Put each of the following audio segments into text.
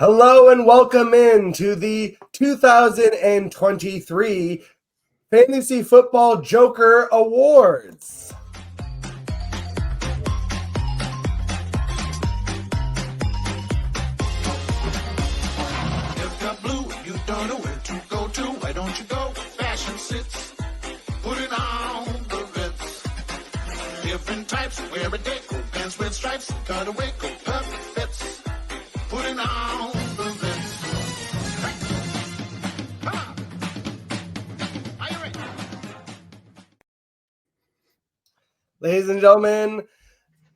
Hello and welcome in to the 2023 Fantasy Football Joker Awards. If you're blue, you don't know where to go to. Why don't you go? Fashion sits, put it on the Ritz. Different types, wear a day, coat pants with stripes, cut away, coat perfect fits, put it on the Ritz. Come on. Are you ready? Ladies and gentlemen,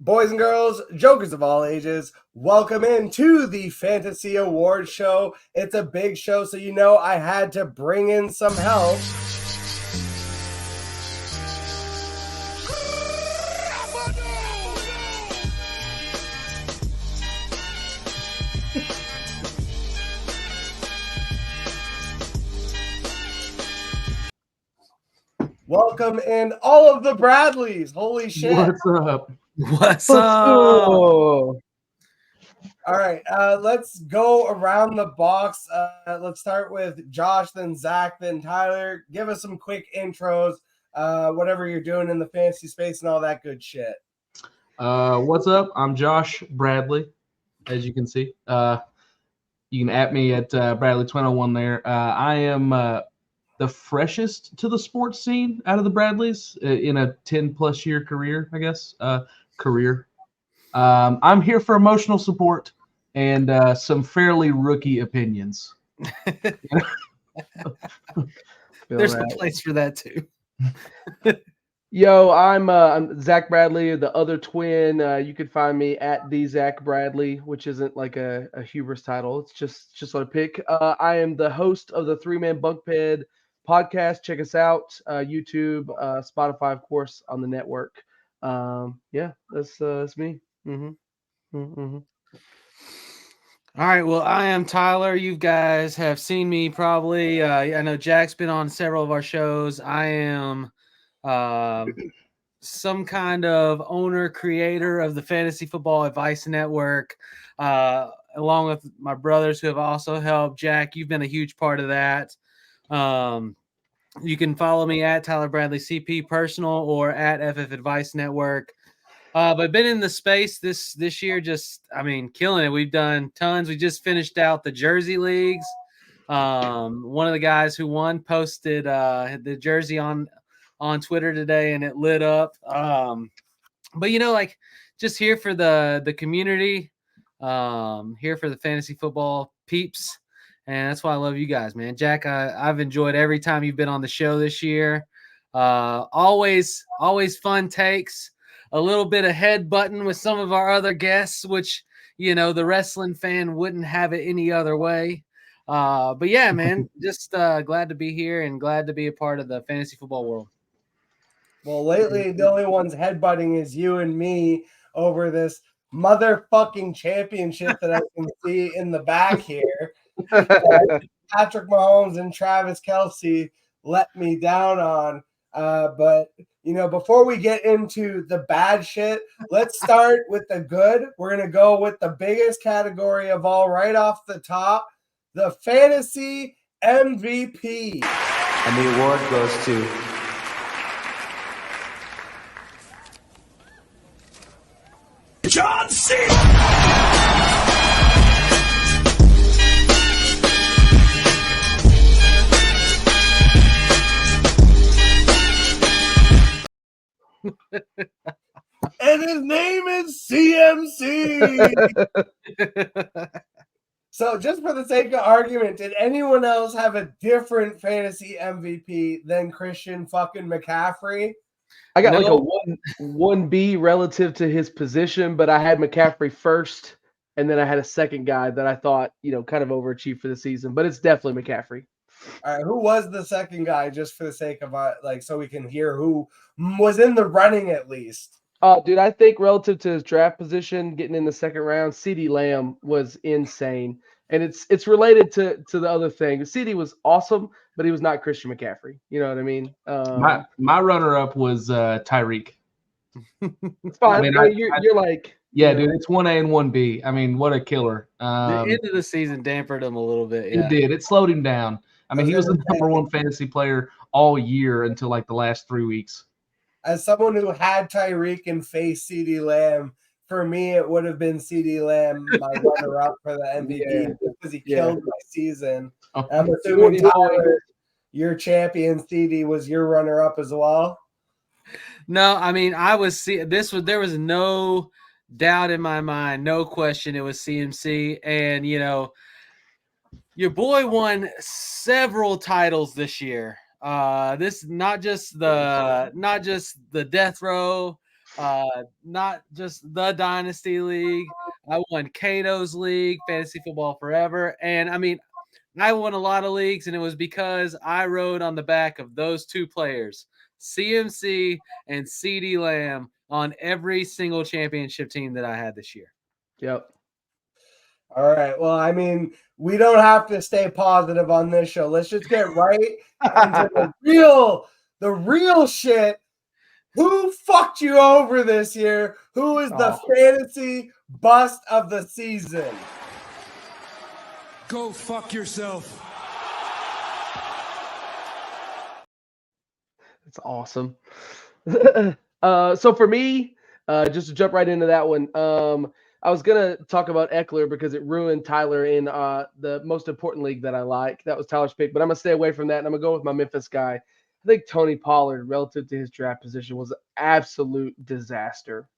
boys and girls, jokers of all ages, welcome in to the Fantasy Awards show. It's a big show, so you know I had to bring in some help. Welcome in all of the Bradleys. Holy shit. What's up? What's up? All right, let's go around the box. Let's start with Josh, then Zach, then Tyler. Give us some quick intros, whatever you're doing in the fantasy space and all that good shit. What's up? I'm Josh Bradley, as you can see. You can at me at Bradley201 there. I am the freshest to the sports scene out of the Bradleys in a 10-plus year career, I guess. I'm here for emotional support and some fairly rookie opinions. There's a place for that too. Yo, I'm Zach Bradley, the other twin. You could find me at the Zach Bradley, which isn't like a hubris title. It's just what I pick. I am the host of the 3-Man Bunk Bed podcast. Check us out, YouTube, Spotify, of course, on the network. Yeah, that's me. All right. Well, I am Tyler. You guys have seen me probably. I know Jack's been on several of our shows. I am some kind of owner, creator of the Fantasy Football Advice Network, along with my brothers who have also helped. Jack, you've been a huge part of that. You can follow me at Tyler Bradley CP Personal or at FF Advice Network. But been in the space this year, killing it. We've done tons. We just finished out the Jersey leagues. One of the guys who won posted the jersey on Twitter today, and it lit up. But just here for the community, here for the fantasy football peeps, and that's why I love you guys, man. Jack, I've enjoyed every time you've been on the show this year. Always fun takes. A little bit of headbutting with some of our other guests, which, the wrestling fan wouldn't have it any other way. But yeah, man, just glad to be here and glad to be a part of the fantasy football world. Well, lately, the only ones headbutting is you and me over this motherfucking championship that I can see in the back here. Patrick Mahomes and Travis Kelce let me down on. But before we get into the bad shit, let's start with the good. We're going to go with the biggest category of all right off the top, the fantasy MVP. And the award goes to John C. And his name is CMC. So just for the sake of argument, did anyone else have a different fantasy MVP than Christian fucking McCaffrey? I got like a 1B relative to his position, but I had McCaffrey first, and then I had a second guy that I thought, kind of overachieved for the season. But it's definitely McCaffrey. All right, who was the second guy, just for the sake of so we can hear who was in the running at least? Dude, I think relative to his draft position, getting in the second round, CeeDee Lamb was insane. And it's related to the other thing. CeeDee was awesome, but he was not Christian McCaffrey. You know what I mean? My runner-up was Tyreek. It's fine. You're Yeah, dude, it's 1A and 1B. I mean, what a killer. The end of the season dampened him a little bit. Yeah. It did. It slowed him down. I mean, he was the number one fantasy player all year until like the last 3 weeks. As someone who had Tyreek and faced CeeDee Lamb, for me, it would have been CeeDee Lamb, my runner-up for the MVP, because he killed my season. Oh. I'm assuming, Tyler, your champion CeeDee was your runner-up as well? No, I mean, there was no doubt in my mind, no question it was CMC. And, you know, your boy won several titles this year. This not just the death row, not just the Dynasty League. I won Cato's League, Fantasy Football Forever. And I mean, I won a lot of leagues, and it was because I rode on the back of those two players, CMC and CeeDee Lamb, on every single championship team that I had this year. Yep. All right. Well, I mean, we don't have to stay positive on this show. Let's just get right into the real shit. Who fucked you over this year? Who is the fantasy bust of the season? Go fuck yourself. That's awesome. So for me, just to jump right into that one, I was going to talk about Eckler because it ruined Tyler in the most important league that I like. That was Tyler's pick, but I'm going to stay away from that, and I'm going to go with my Memphis guy. I think Tony Pollard, relative to his draft position, was an absolute disaster.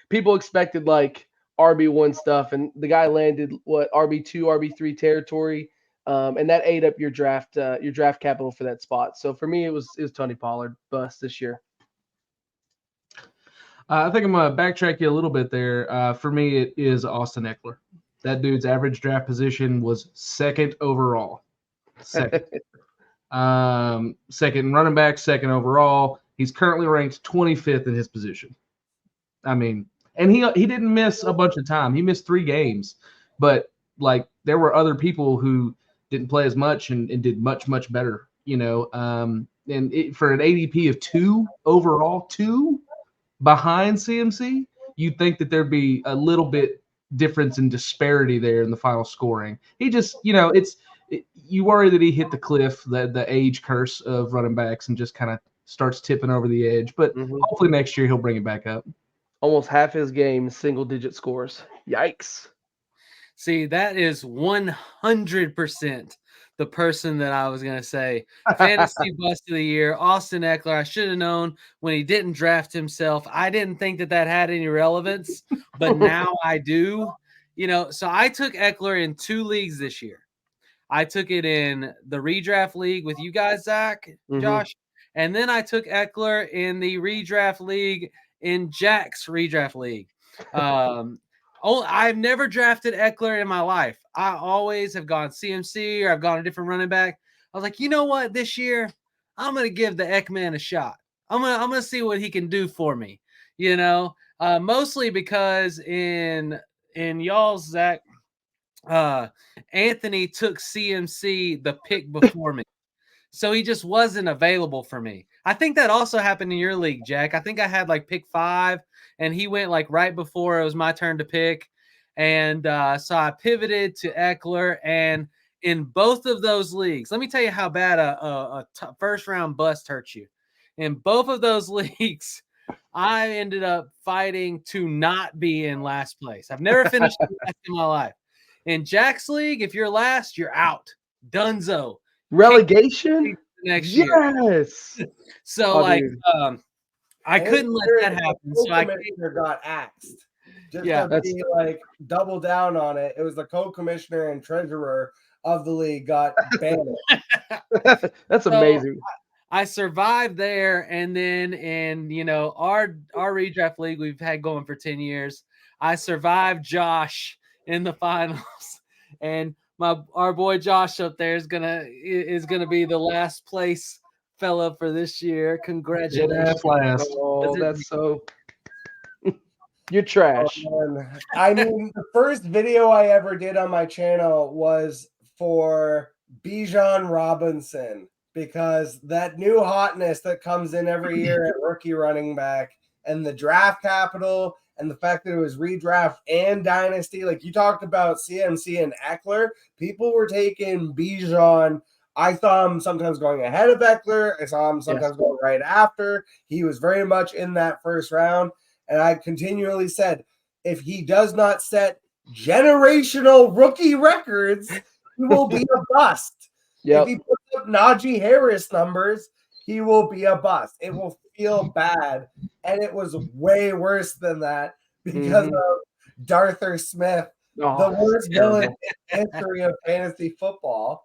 People expected like RB1 stuff, and the guy landed RB2, RB3 territory, and that ate up your draft capital for that spot. So for me, it was Tony Pollard bust this year. I think I'm going to backtrack you a little bit there. For me, it is Austin Eckler. That dude's average draft position was second overall. Second. Second running back, second overall. He's currently ranked 25th in his position. I mean, and he didn't miss a bunch of time. He missed 3 games. But, like, there were other people who didn't play as much and did much, much better, you know. For an ADP of 2 overall, 2 behind CMC, you'd think that there'd be a little bit difference in disparity there in the final scoring. He just, you know, you worry that he hit the cliff, the age curse of running backs, and just kind of starts tipping over the edge. But hopefully next year he'll bring it back up. Almost half his game, single-digit scores. Yikes. See, that is 100% the person that I was going to say. Fantasy bust of the year, Austin Eckler. I should have known when he didn't draft himself. I didn't think that had any relevance, but now I do. You know, so I took Eckler in 2 leagues this year. I took it in the redraft league with you guys, Zach, Josh, and then I took Eckler in the redraft league in Jack's redraft league. I've never drafted Eckler in my life. I always have gone CMC or I've gone a different running back. I was like, you know what? This year, I'm going to give the Eckman a shot. I'm gonna see what he can do for me. You know, mostly because in y'all's, Zach, Anthony took CMC the pick before me. So he just wasn't available for me. I think that also happened in your league, Jack. I think I had like pick 5 and he went like right before it was my turn to pick. And so I pivoted to Eckler. And in both of those leagues, let me tell you how bad a first round bust hurts you. In both of those leagues, I ended up fighting to not be in last place. I've never finished last in my life. In Jack's league, if you're last, you're out. Dunzo. Relegation next year. Yes. So I couldn't let that happen. So I got axed. Just to be like double down on it. It was the co-commissioner and treasurer of the league got banned. That's amazing. I survived there, and then in our redraft league we've had going for 10 years. I survived Josh in the finals, and our boy Josh up there is gonna be the last place fella for this year. Congratulations! Oh, that's so. You're trash. Oh, I mean, the first video I ever did on my channel was for Bijan Robinson, because that new hotness that comes in every year at rookie running back and the draft capital and the fact that it was redraft and Dynasty, like you talked about CMC and Eckler, people were taking Bijan. I saw him sometimes going ahead of Eckler. I saw him sometimes going right after. He was very much in that first round. And I continually said, if he does not set generational rookie records, he will be a bust. If he puts up Najee Harris numbers, he will be a bust. It will feel bad. And it was way worse than that because of Darther Smith, the worst villain in the history of fantasy football.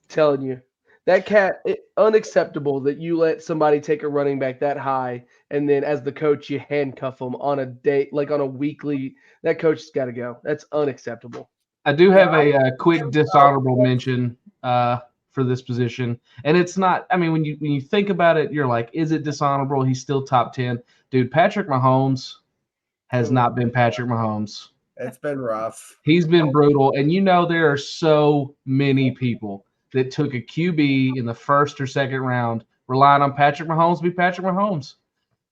Telling you, that cat, unacceptable that you let somebody take a running back that high, and then as the coach, you handcuff them on a day, like on a weekly. That coach has got to go. That's unacceptable. I do have a quick dishonorable mention for this position, and it's not. I mean, when you think about it, you're like, is it dishonorable? He's still top 10, dude. Patrick Mahomes has not been Patrick Mahomes. It's been rough. He's been brutal, and there are so many people that took a QB in the first or second round, relying on Patrick Mahomes to be Patrick Mahomes.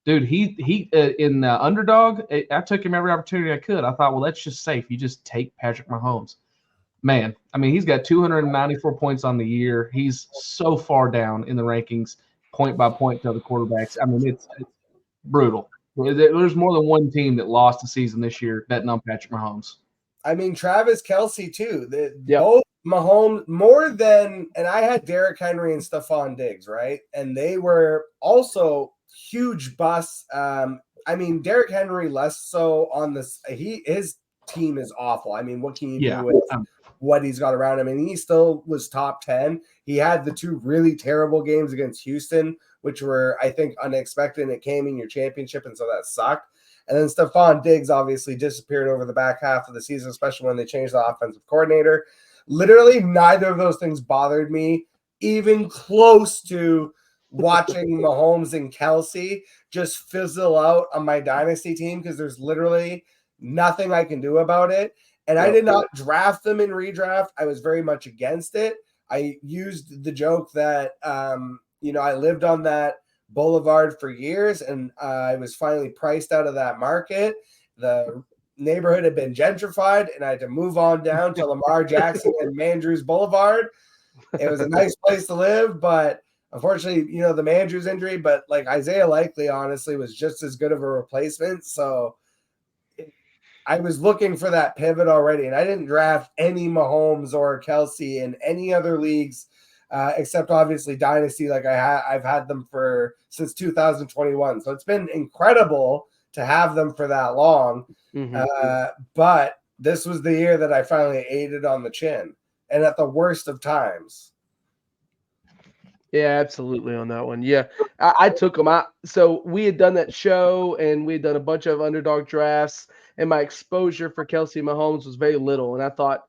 Dude, he in the underdog, I took him every opportunity I could. I thought, well, that's just safe. You just take Patrick Mahomes. Man, I mean, he's got 294 points on the year. He's so far down in the rankings, point by point to other quarterbacks. I mean, it's brutal. There's more than one team that lost a season this year betting on Patrick Mahomes. I mean, Travis Kelce, too. Both Mahomes, more than – and I had Derrick Henry and Stephon Diggs, right? And they were also huge busts. I mean, Derrick Henry less so on this. His team is awful. I mean, what can you do with what he's got around him? And he still was top 10. He had the two really terrible games against Houston, which were, I think, unexpected, and it came in your championship, and so that sucked. And then Stephon Diggs obviously disappeared over the back half of the season, especially when they changed the offensive coordinator. Literally, neither of those things bothered me, even close to watching Mahomes and Kelce just fizzle out on my Dynasty team because there's literally nothing I can do about it. And I did not draft them in redraft. I was very much against it. I used the joke that, I lived on that boulevard for years, and I was finally priced out of that market. The neighborhood had been gentrified, and I had to move on down to Lamar Jackson and Mandrews Boulevard. It was a nice place to live, but unfortunately, the Mandrews injury, but like Isaiah Likely, honestly, was just as good of a replacement. So I was looking for that pivot already, and I didn't draft any Mahomes or Kelce in any other leagues except obviously Dynasty. Like I've had them since 2021, so it's been incredible to have them for that long. But this was the year that I finally ate it on the chin, and at the worst of times. Yeah, absolutely on that one. Yeah, I took them out. So we had done that show, and we had done a bunch of underdog drafts, and my exposure for Kelce Mahomes was very little. And I thought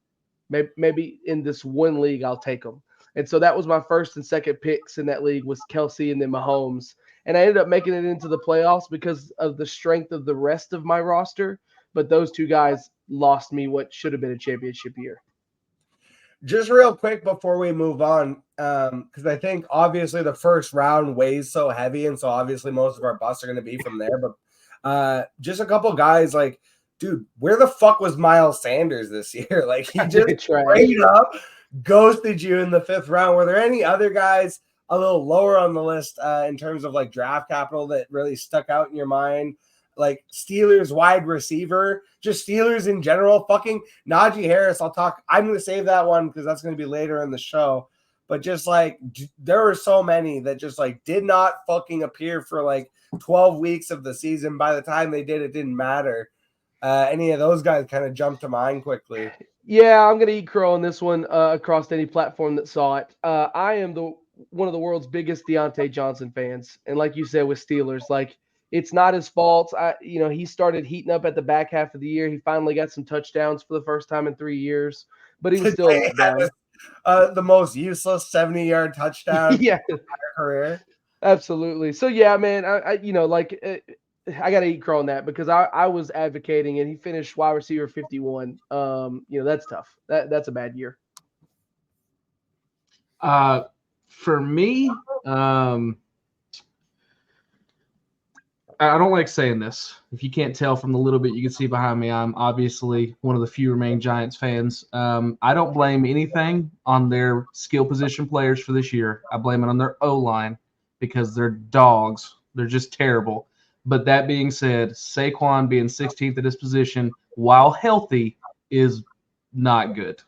maybe in this one league I'll take them. And so that was my first and second picks in that league was Kelce and then Mahomes. And I ended up making it into the playoffs because of the strength of the rest of my roster. But those two guys lost me what should have been a championship year. Just real quick before we move on, because I think obviously the first round weighs so heavy, and so obviously most of our busts are going to be from there. But just a couple guys like, dude, where the fuck was Miles Sanders this year? Like he just straight up ghosted you in the fifth round. Were there any other guys a little lower on the list in terms of like draft capital that really stuck out in your mind? Like Steelers wide receiver, just Steelers in general, fucking Najee Harris. I'm going to save that one because that's going to be later in the show. But just like there were so many that just like did not fucking appear for like 12 weeks of the season. By the time they did, it didn't matter. Any of those guys kind of jumped to mind quickly. Yeah, I'm going to eat crow on this one across any platform that saw it. I am one of the world's biggest Deontay Johnson fans. And like you said with Steelers, like it's not his fault. He started heating up at the back half of the year. He finally got some touchdowns for the first time in 3 years, but he was still let down. The most useless 70-yard touchdown in my career. Absolutely. So yeah, man, I got to eat crow on that because I was advocating and he finished wide receiver 51. That's tough. That's a bad year. For me, I don't like saying this. If you can't tell from the little bit you can see behind me, I'm obviously one of the few remaining Giants fans. I don't blame anything on their skill position players for this year. I blame it on their O-line because they're dogs. They're just terrible. But that being said, Saquon being 16th at his position while healthy is not good.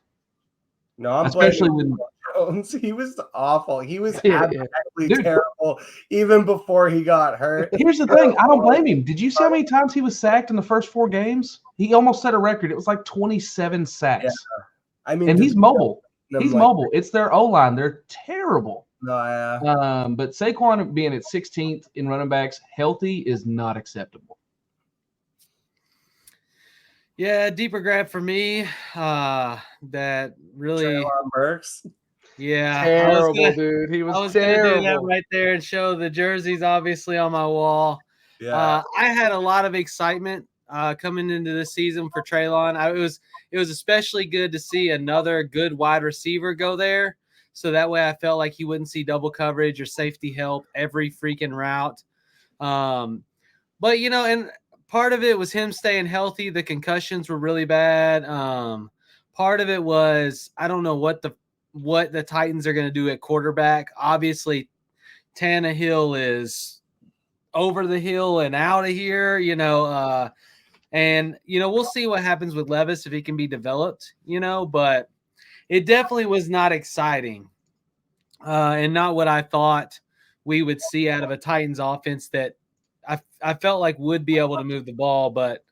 No, I'm Especially blaming when Jones. He was awful. He was Yeah. absolutely Dude. terrible even before he got hurt. Here's the thing. I don't blame him. Did you see how many times he was sacked in the first 4 games? He almost set a record. It was like 27 sacks. Yeah. I mean, And to he's be mobile. them He's like- mobile. It's their O-line. They're terrible. No, yeah. But Saquon being at 16th in running backs healthy is not acceptable. Yeah, deeper grab for me. That really, Treylon Burks. yeah, Terrible, dude. He I was was gonna do that terrible. right there and show the jerseys obviously on my wall. Yeah. I had a lot of excitement coming into this season for Treylon. It was especially good to see another good wide receiver go there. So that way I felt like he wouldn't see double coverage or safety help every freaking route. But and part of it was him staying healthy. The concussions were really bad. Part of it was I don't know what the Titans are going to do at quarterback. Obviously, Tannehill is over the hill and out of here, and we'll see what happens with Levis if he can be developed, but it definitely was not exciting and not what I thought we would see out of a Titans offense that I felt like would be able to move the ball, but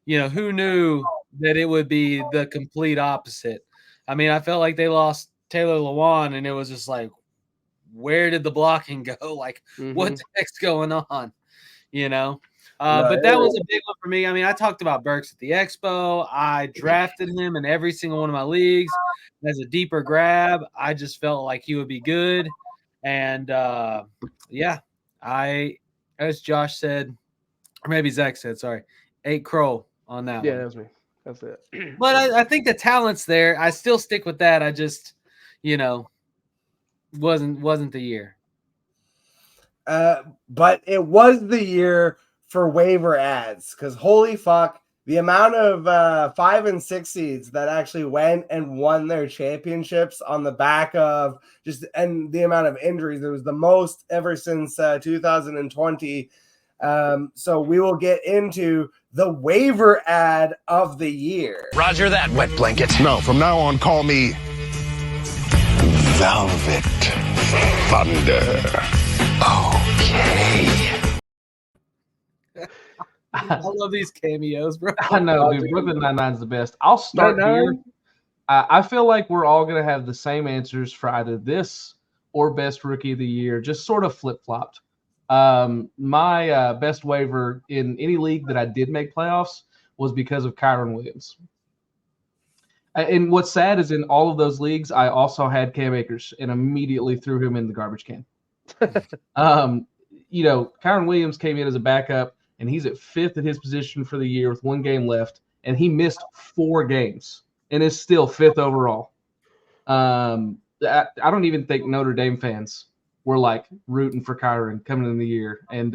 who knew that it would be the complete opposite. I mean, I felt like they lost Taylor Lewan and it was just like, where did the blocking go? Like, what the heck's going on? But that was a big one for me. I mean, I talked about Burks at the Expo. I drafted him in every single one of my leagues as a deeper grab. I just felt like he would be good. And as Josh said, or maybe Zach said, sorry, 8 Crow on that Yeah, one. that was me. That's it. But I think the talent's there. I still stick with that. I just, wasn't the year. But it was the year for waiver ads because holy fuck, the amount of 5 and 6 seeds that actually went and won their championships on the back of and the amount of injuries, it was the most ever since 2020. So we will get into the waiver ad of the year. Roger that, wet blanket. No, from now on, call me Velvet Thunder. Okay. I love these cameos, bro. I know, dude. Brooklyn Nine-Nine's the best. I'll start here. I feel like we're all going to have the same answers for either this or best rookie of the year, just sort of flip-flopped. My best waiver in any league that I did make playoffs was because of Kyron Williams. And what's sad is in all of those leagues, I also had Cam Akers and immediately threw him in the garbage can. Kyron Williams came in as a backup, and he's at 5th at his position for the year with 1 game left, and he missed 4 games and is still 5th overall. I don't even think Notre Dame fans were like rooting for Kyron coming in the year, and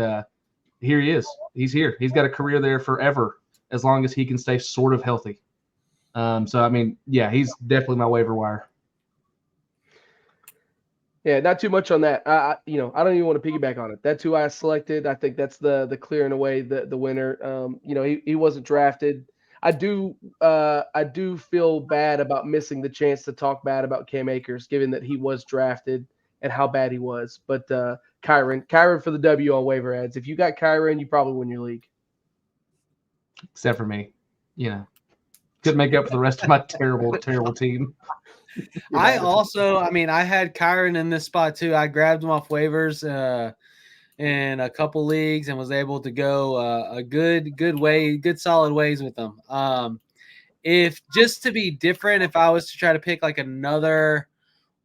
here he is. He's here. He's got a career there forever as long as he can stay sort of healthy. So I mean, yeah, he's definitely my waiver wire. Yeah, not too much on that. I don't even want to piggyback on it. That's who I selected. I think that's the clear and away the winner. He wasn't drafted. I do feel bad about missing the chance to talk bad about Cam Akers, given that he was drafted and how bad he was. But Kyron for the W on waiver ads. If you got Kyron, you probably win your league. Except for me, couldn't make up for the rest of my terrible, terrible team. I had Kyron in this spot too. I grabbed him off waivers in a couple leagues and was able to go a good solid ways with them. If just to be different, if I was to try to pick like another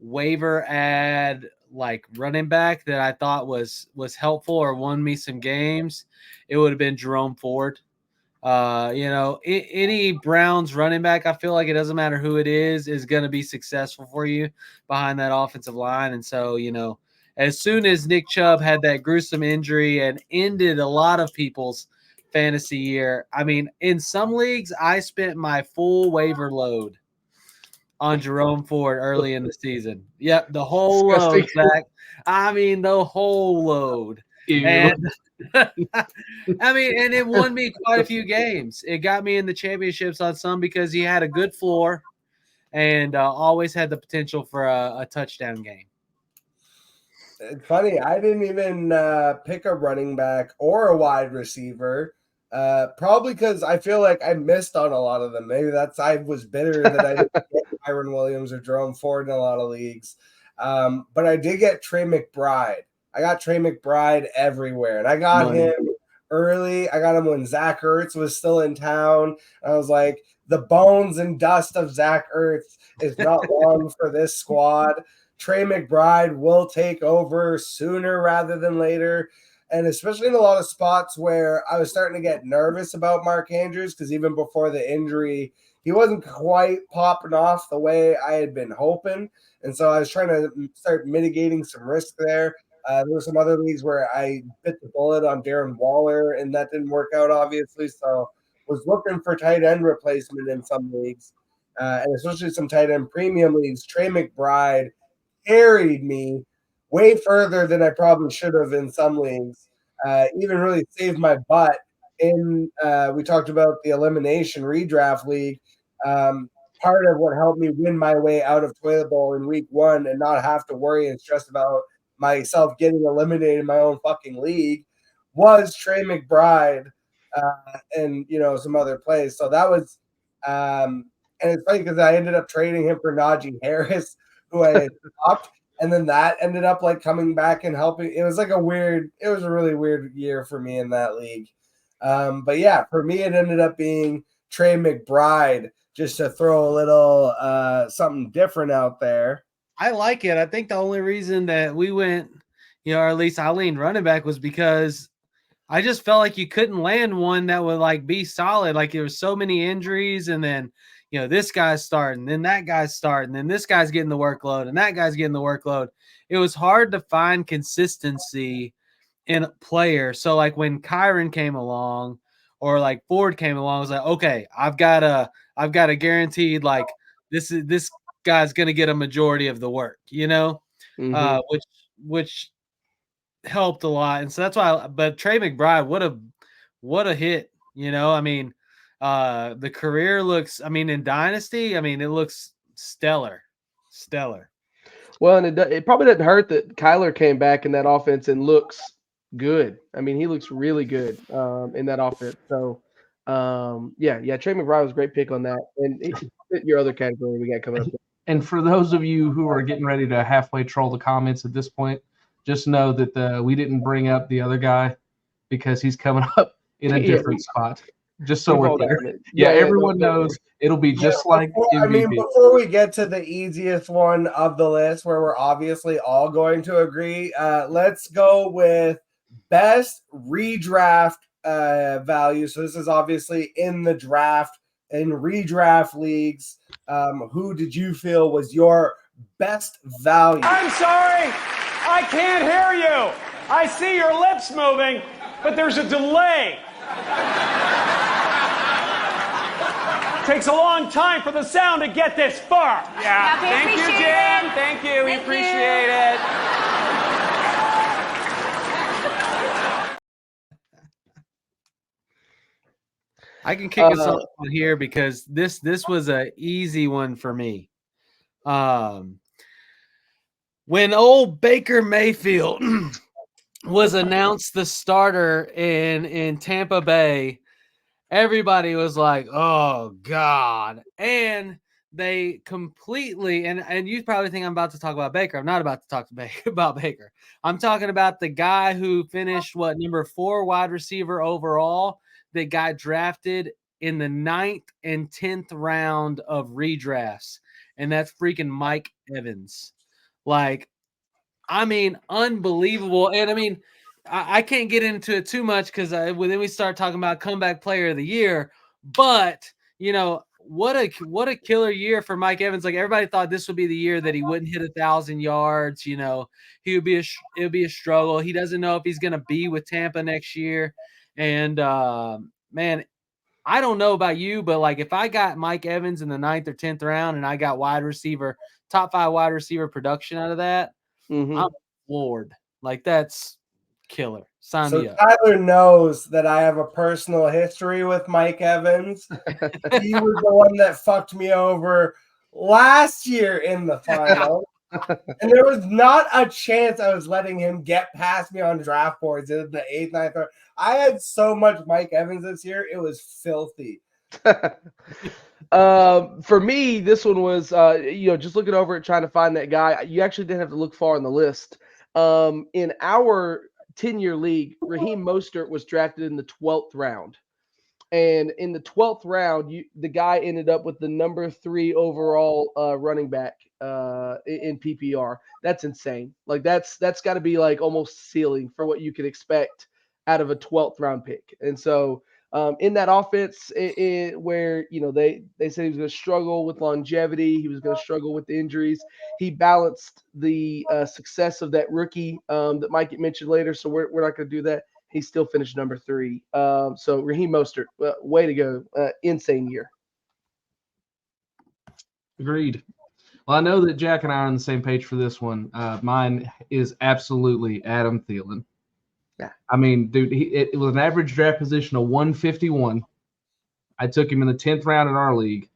waiver ad like running back that I thought was helpful or won me some games, it would have been Jerome Ford. Any Browns running back, I feel like it doesn't matter who it is going to be successful for you behind that offensive line. And so, as soon as Nick Chubb had that gruesome injury and ended a lot of people's fantasy year, I mean, in some leagues, I spent my full waiver load on Jerome Ford early in the season. Yep, the whole Disgusting. load, Zach. I mean, the whole load. Ew. And I mean, and it won me quite a few games. It got me in the championships on some because he had a good floor and always had the potential for a touchdown game. It's funny. I didn't even pick a running back or a wide receiver. Probably because I feel like I missed on a lot of them. Maybe I was bitter that I didn't get Kyron Williams or Jerome Ford in a lot of leagues. But I did get Trey McBride. I got Trey McBride everywhere, and I got him early. I got him when Zach Ertz was still in town. I was like, the bones and dust of Zach Ertz is not long for this squad. Trey McBride will take over sooner rather than later. And especially in a lot of spots where I was starting to get nervous about Mark Andrews, because even before the injury, he wasn't quite popping off the way I had been hoping. And so I was trying to start mitigating some risk there. There were some other leagues where I bit the bullet on Darren Waller, and that didn't work out, obviously. So was looking for tight end replacement in some leagues, and especially some tight end premium leagues. Trey McBride carried me way further than I probably should have in some leagues. Even really saved my butt in. We talked about the elimination redraft league. Part of what helped me win my way out of toilet bowl in week 1 and not have to worry and stress about myself getting eliminated in my own fucking league was Trey McBride and some other plays. So that was and it's funny because I ended up trading him for Najee Harris, who I had dropped, and then that ended up like coming back and helping. It was a really weird year for me in that league. But yeah, for me it ended up being Trey McBride, just to throw a little something different out there. I like it. I think the only reason that we went, or at least I leaned running back, was because I just felt like you couldn't land one that would like be solid. Like there was so many injuries, and then this guy's starting, then that guy's starting, then this guy's getting the workload, and that guy's getting the workload. It was hard to find consistency in a player. So like when Kyron came along or like Ford came along, I was like, okay, I've got a guaranteed like this guy's going to get a majority of the work, which helped a lot. And so that's why, but Trey McBride, what a hit, I mean, the career looks, in Dynasty, it looks stellar. Well, and it probably doesn't hurt that Kyler came back in that offense and looks good. He looks really good in that offense. So, yeah, Trey McBride was a great pick on that. And it fit your other category we got coming up. And for those of you who are getting ready to halfway troll the comments at this point, just know that we didn't bring up the other guy because he's coming up in a different spot. Just so we're clear. Yeah, everyone knows it'll be just like MVP. Before we get to the easiest one of the list, where we're obviously all going to agree, let's go with best redraft value. So this is obviously in the draft, in redraft leagues. Who did you feel was your best value? I'm sorry, I can't hear you. I see your lips moving, but there's a delay. Takes a long time for the sound to get this far. Yeah, thank you, Jim. Thank you. We appreciate it. I can kick us off on here because this was an easy one for me. When old Baker Mayfield was announced the starter in Tampa Bay, everybody was like, oh, God. And they completely, and you probably think I'm about to talk about Baker. I'm not about to talk about Baker. I'm talking about the guy who finished, number 4 wide receiver overall, that got drafted in the 9th and 10th round of redrafts. And that's freaking Mike Evans. Unbelievable. And I can't get into it too much because then we start talking about comeback player of the year. But, what a killer year for Mike Evans. Like everybody thought this would be the year that he wouldn't hit 1,000 yards. He would be it would be a struggle. He doesn't know if he's going to be with Tampa next year. And man, I don't know about you, but like if I got Mike Evans in the 9th or 10th round and I got top 5 wide receiver production out of that, I'm floored. Like that's killer. Sign me up. Tyler knows that I have a personal history with Mike Evans. He was the one that fucked me over last year in the final. And there was not a chance I was letting him get past me on draft boards in the 8th, 9th round. I had so much Mike Evans this year. It was filthy. For me, this one was, just looking over it, trying to find that guy. You actually didn't have to look far on the list. In our 10-year league, Raheem Mostert was drafted in the 12th round. And in the 12th round, the guy ended up with the number 3 overall running back in PPR. That's insane. Like that's got to be like almost ceiling for what you could expect out of a 12th round pick. And so in that offense, where they said he was going to struggle with longevity, he was going to struggle with the injuries. He balanced the success of that rookie that might get mentioned later. So we're not going to do that. He still finished number 3. So Raheem Mostert, way to go! Insane year. Agreed. Well, I know that Jack and I are on the same page for this one. Mine is absolutely Adam Thielen. Yeah. I mean, dude, it was an average draft position of 151. I took him in the 10th round in our league.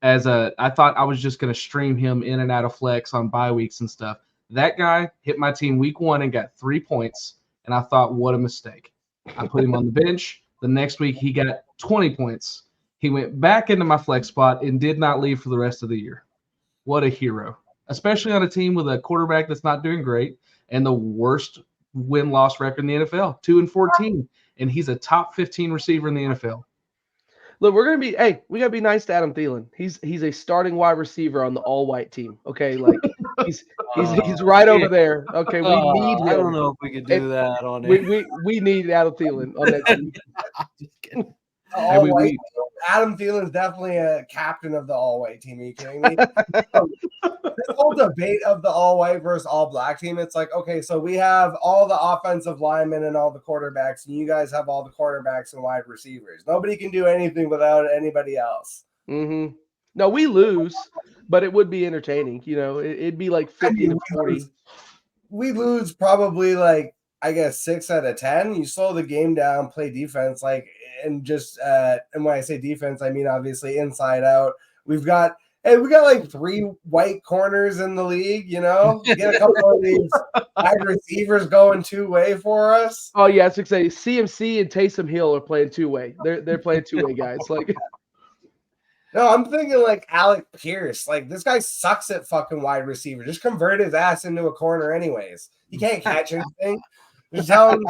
I thought I was just going to stream him in and out of flex on bye weeks and stuff. That guy hit my team week 1 and got 3 points. And I thought, what a mistake. I put him on the bench. The next week, he got 20 points. He went back into my flex spot and did not leave for the rest of the year. What a hero, especially on a team with a quarterback that's not doing great and the worst win-loss record in the NFL, 2-14. And he's a top 15 receiver in the NFL. Look, we gotta be nice to Adam Thielen. He's a starting wide receiver on the all-white team. Okay, like he's right over there. Okay, we need him. I don't know if we could do that on it. We need Adam Thielen on that team. Just kidding. Adam Thielen's definitely a captain of the all-white team. Are you kidding me? This whole debate of the all-white versus all-black team, it's like, okay, so we have all the offensive linemen and all the quarterbacks, and you guys have all the quarterbacks and wide receivers. Nobody can do anything without anybody else. Mm-hmm. No, we lose, but it would be entertaining. It'd be like 50-40. We lose probably like, I guess 6 out of 10. You slow the game down, play defense, and when I say defense, I mean obviously inside out. We got like 3 white corners in the league. Get a couple of these wide receivers going 2-way for us. Oh yeah, I was gonna say CMC and Taysom Hill are playing 2-way. They're playing 2-way guys. Like, no, I'm thinking like Alec Pierce. Like this guy sucks at fucking wide receiver. Just convert his ass into a corner, anyways. He can't catch anything. Just tell him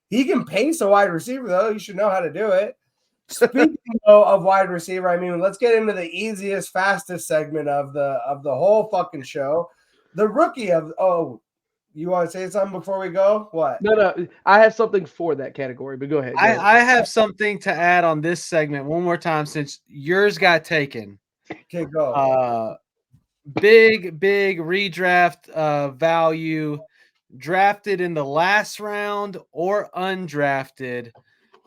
he can pace a wide receiver, though. You should know how to do it. Speaking of wide receiver, I mean, let's get into the easiest, fastest segment of the whole fucking show. The rookie of you want to say something before we go? What? No. I have something for that category, but go ahead. I have something to add on this segment one more time since yours got taken. Okay, go. Big redraft value. Drafted in the last round or undrafted,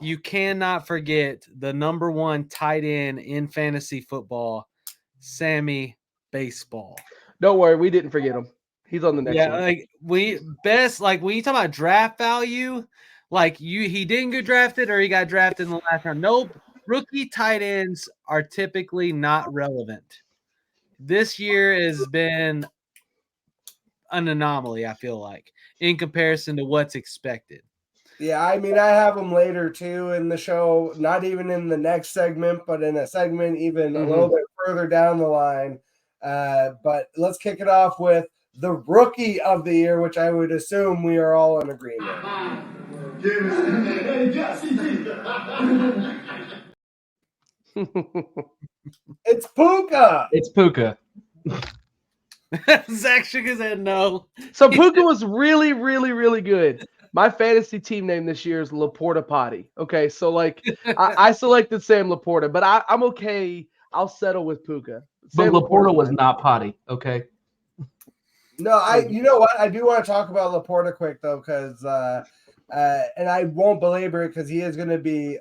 you cannot forget the number 1 tight end in fantasy football, Sammy Baseball. Don't worry, we didn't forget him. He's on the next one. Like when you talk about draft value, like he didn't get drafted or he got drafted in the last round. Nope. Rookie tight ends are typically not relevant. This year has been an anomaly, I feel like, in comparison to what's expected. Yeah, I mean, I have them later too in the show, not even in the next segment, but in a segment even a little bit further down the line. But let's kick it off with the rookie of the year, which I would assume we are all in agreement. It's Puka. It's Puka. Zach shook his head no. So Puka was really, really, really good. My fantasy team name this year is Laporta Potty. Okay, so like I selected Sam Laporta, but I'm okay. I'll settle with Puka. But Sam Laporta was fine. not potty. Okay. No, you know what? I do want to talk about Laporta quick though, because and I won't belabor it because he is going to be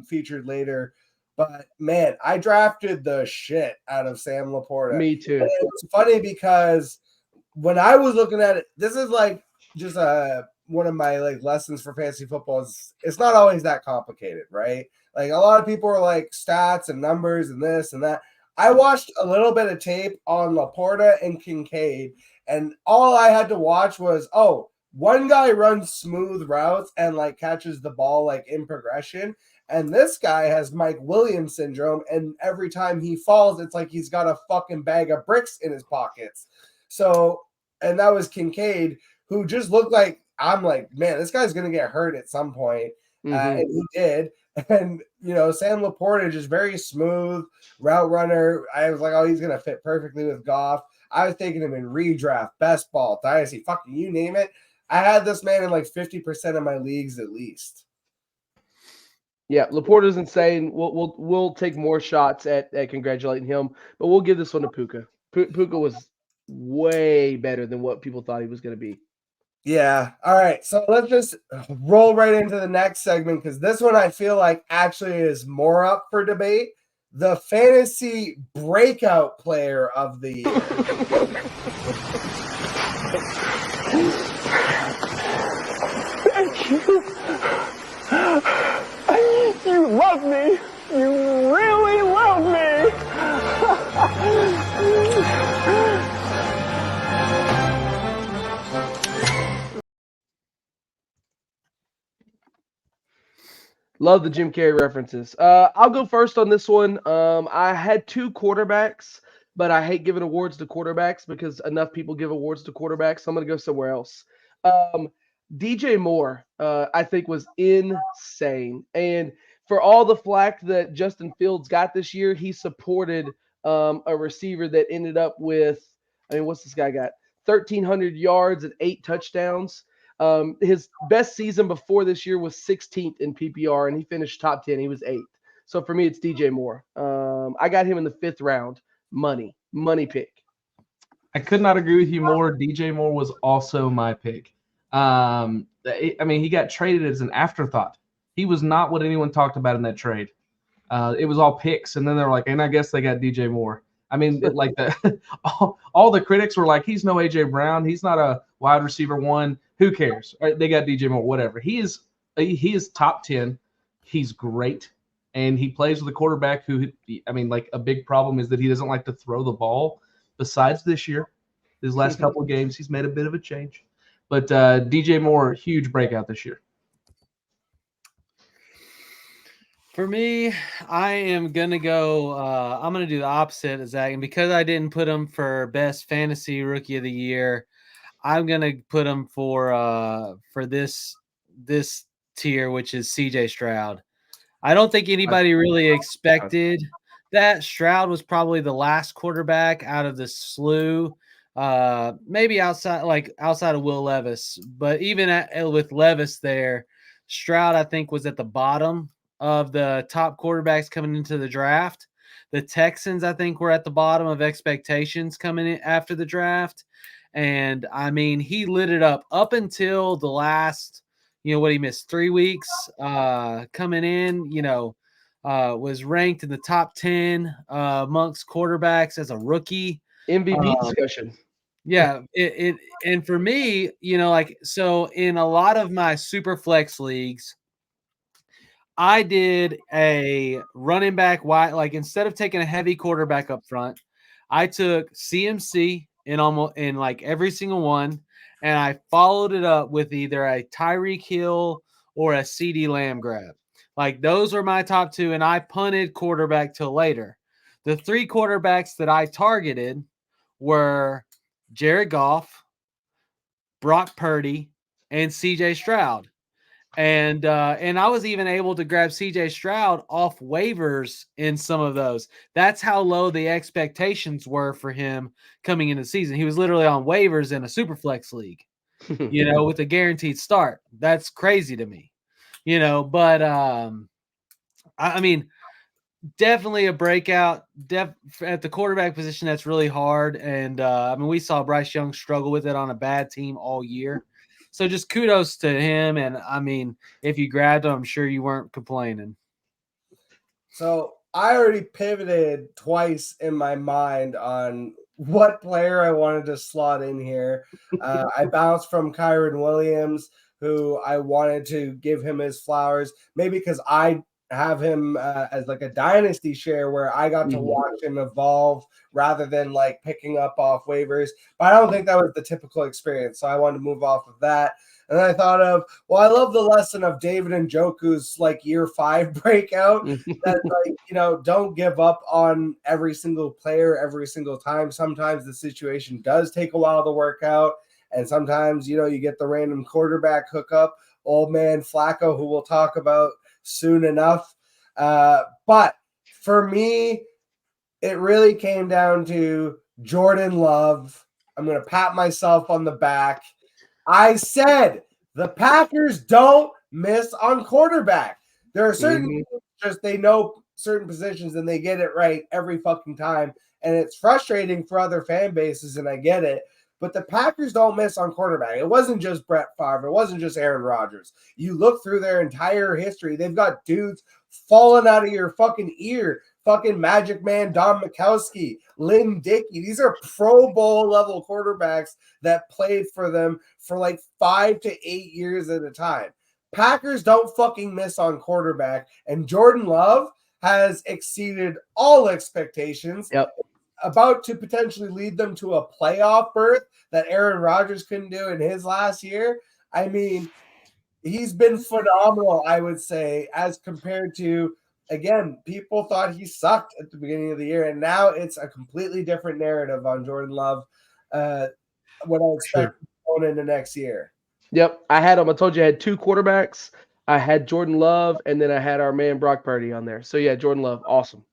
featured later. But man, I drafted the shit out of Sam Laporta. Me too. And it's funny because when I was looking at it, this is like just one of my like lessons for fantasy football. It's not always that complicated, right? Like a lot of people are like stats and numbers and this and that. I watched a little bit of tape on Laporta and Kincaid, and all I had to watch was, one guy runs smooth routes and like catches the ball like in progression. And this guy has Mike Williams syndrome. And every time he falls, it's like he's got a fucking bag of bricks in his pockets. So, and that was Kincaid, who just looked like, I'm like, man, this guy's going to get hurt at some point. And he did. And, Sam Laporta, just very smooth route runner. I was like, he's going to fit perfectly with Goff. I was taking him in redraft, best ball, dynasty, fucking you name it. I had this man in like 50% of my leagues at least. Yeah, Laporta's insane. We'll take more shots at congratulating him, but we'll give this one to Puka. Puka was way better than what people thought he was going to be. Yeah. All right. So let's just roll right into the next segment because this one I feel like actually is more up for debate. The fantasy breakout player of the year. Thank you. You love me. You really love me. Love the Jim Carrey references. I'll go first on this one. I had two quarterbacks, but I hate giving awards to quarterbacks because enough people give awards to quarterbacks. So I'm going to go somewhere else. DJ Moore, I think, was insane. And for all the flack that Justin Fields got this year, he supported a receiver that ended up with, what's this guy got? 1,300 yards and 8 touchdowns. His best season before this year was 16th in PPR, and he finished top 10. He was 8th. So for me, it's DJ Moore. I got him in the 5th round. Money pick. I could not agree with you more. DJ Moore was also my pick. He got traded as an afterthought. He was not what anyone talked about in that trade. It was all picks, and then they're like, and I guess they got DJ Moore. All the critics were like, he's no AJ Brown. He's not a wide receiver one. Who cares? Right, they got DJ Moore, whatever. He is top 10. He's great. And he plays with a quarterback who, a big problem is that he doesn't like to throw the ball. Besides this year, his last couple of games, he's made a bit of a change. But DJ Moore, huge breakout this year. For me, I am going to go I'm going to do the opposite of Zach. And because I didn't put him for best fantasy rookie of the year, I'm going to put him for this tier, which is CJ Stroud. I don't think anybody really expected that. Stroud was probably the last quarterback out of the slew, maybe outside of Will Levis. But even with Levis there, Stroud, I think, was at the bottom of the top quarterbacks coming into the draft. The Texans, I think, were at the bottom of expectations coming in after the draft. And, he lit it up until the last, he missed 3 weeks coming in, was ranked in the top 10 amongst quarterbacks as a rookie. MVP discussion. Yeah. And for me, so in a lot of my super flex leagues, I did a running back wide, instead of taking a heavy quarterback up front, I took CMC in every single one, and I followed it up with either a Tyreek Hill or a CD Lamb grab. Those are my top 2, and I punted quarterback till later. The 3 quarterbacks that I targeted were Jared Goff, Brock Purdy, and CJ Stroud. And I was even able to grab CJ Stroud off waivers in some of those. That's how low the expectations were for him coming into the season. He was literally on waivers in a super flex league, with a guaranteed start. That's crazy to me, but definitely a breakout. At the quarterback position, that's really hard. And I mean, we saw Bryce Young struggle with it on a bad team all year. So just kudos to him. And I mean, if you grabbed him, I'm sure you weren't complaining. So I already pivoted twice in my mind on what player I wanted to slot in here. I bounced from Kyron Williams, who I wanted to give him his flowers, maybe because I have him as like a dynasty share where I got to watch him evolve rather than like picking up off waivers. But I don't think that was the typical experience. So I wanted to move off of that. And then I thought of, well, I love the lesson of David Njoku's like year 5 breakout that like, you know, don't give up on every single player every single time. Sometimes the situation does take a while to work out. And sometimes, you know, you get the random quarterback hookup, old man Flacco, who we'll talk about soon enough. But for me, it really came down to Jordan Love. I'm going to pat myself on the back. I said the Packers don't miss on quarterback. There are certain just they know certain positions and they get it right every fucking time. And it's frustrating for other fan bases, and I get it. But the Packers don't miss on quarterback. It wasn't just Brett Favre. It wasn't just Aaron Rodgers. You look through their entire history, they've got dudes falling out of your fucking ear. Fucking Magic Man, Don Mikowski, Lynn Dickey. These are Pro Bowl level quarterbacks that played for them for like 5 to 8 years at a time. Packers don't fucking miss on quarterback, and Jordan Love has exceeded all expectations. Yep. About to potentially lead them to a playoff berth that Aaron Rodgers couldn't do in his last year. I mean, he's been phenomenal, I would say, as compared to, again, people thought he sucked at the beginning of the year, and now it's a completely different narrative on Jordan Love. What I expect going into next year. Yep, I had him. I told you I had 2 quarterbacks. I had Jordan Love, and then I had our man Brock Purdy on there. So yeah, Jordan Love, awesome.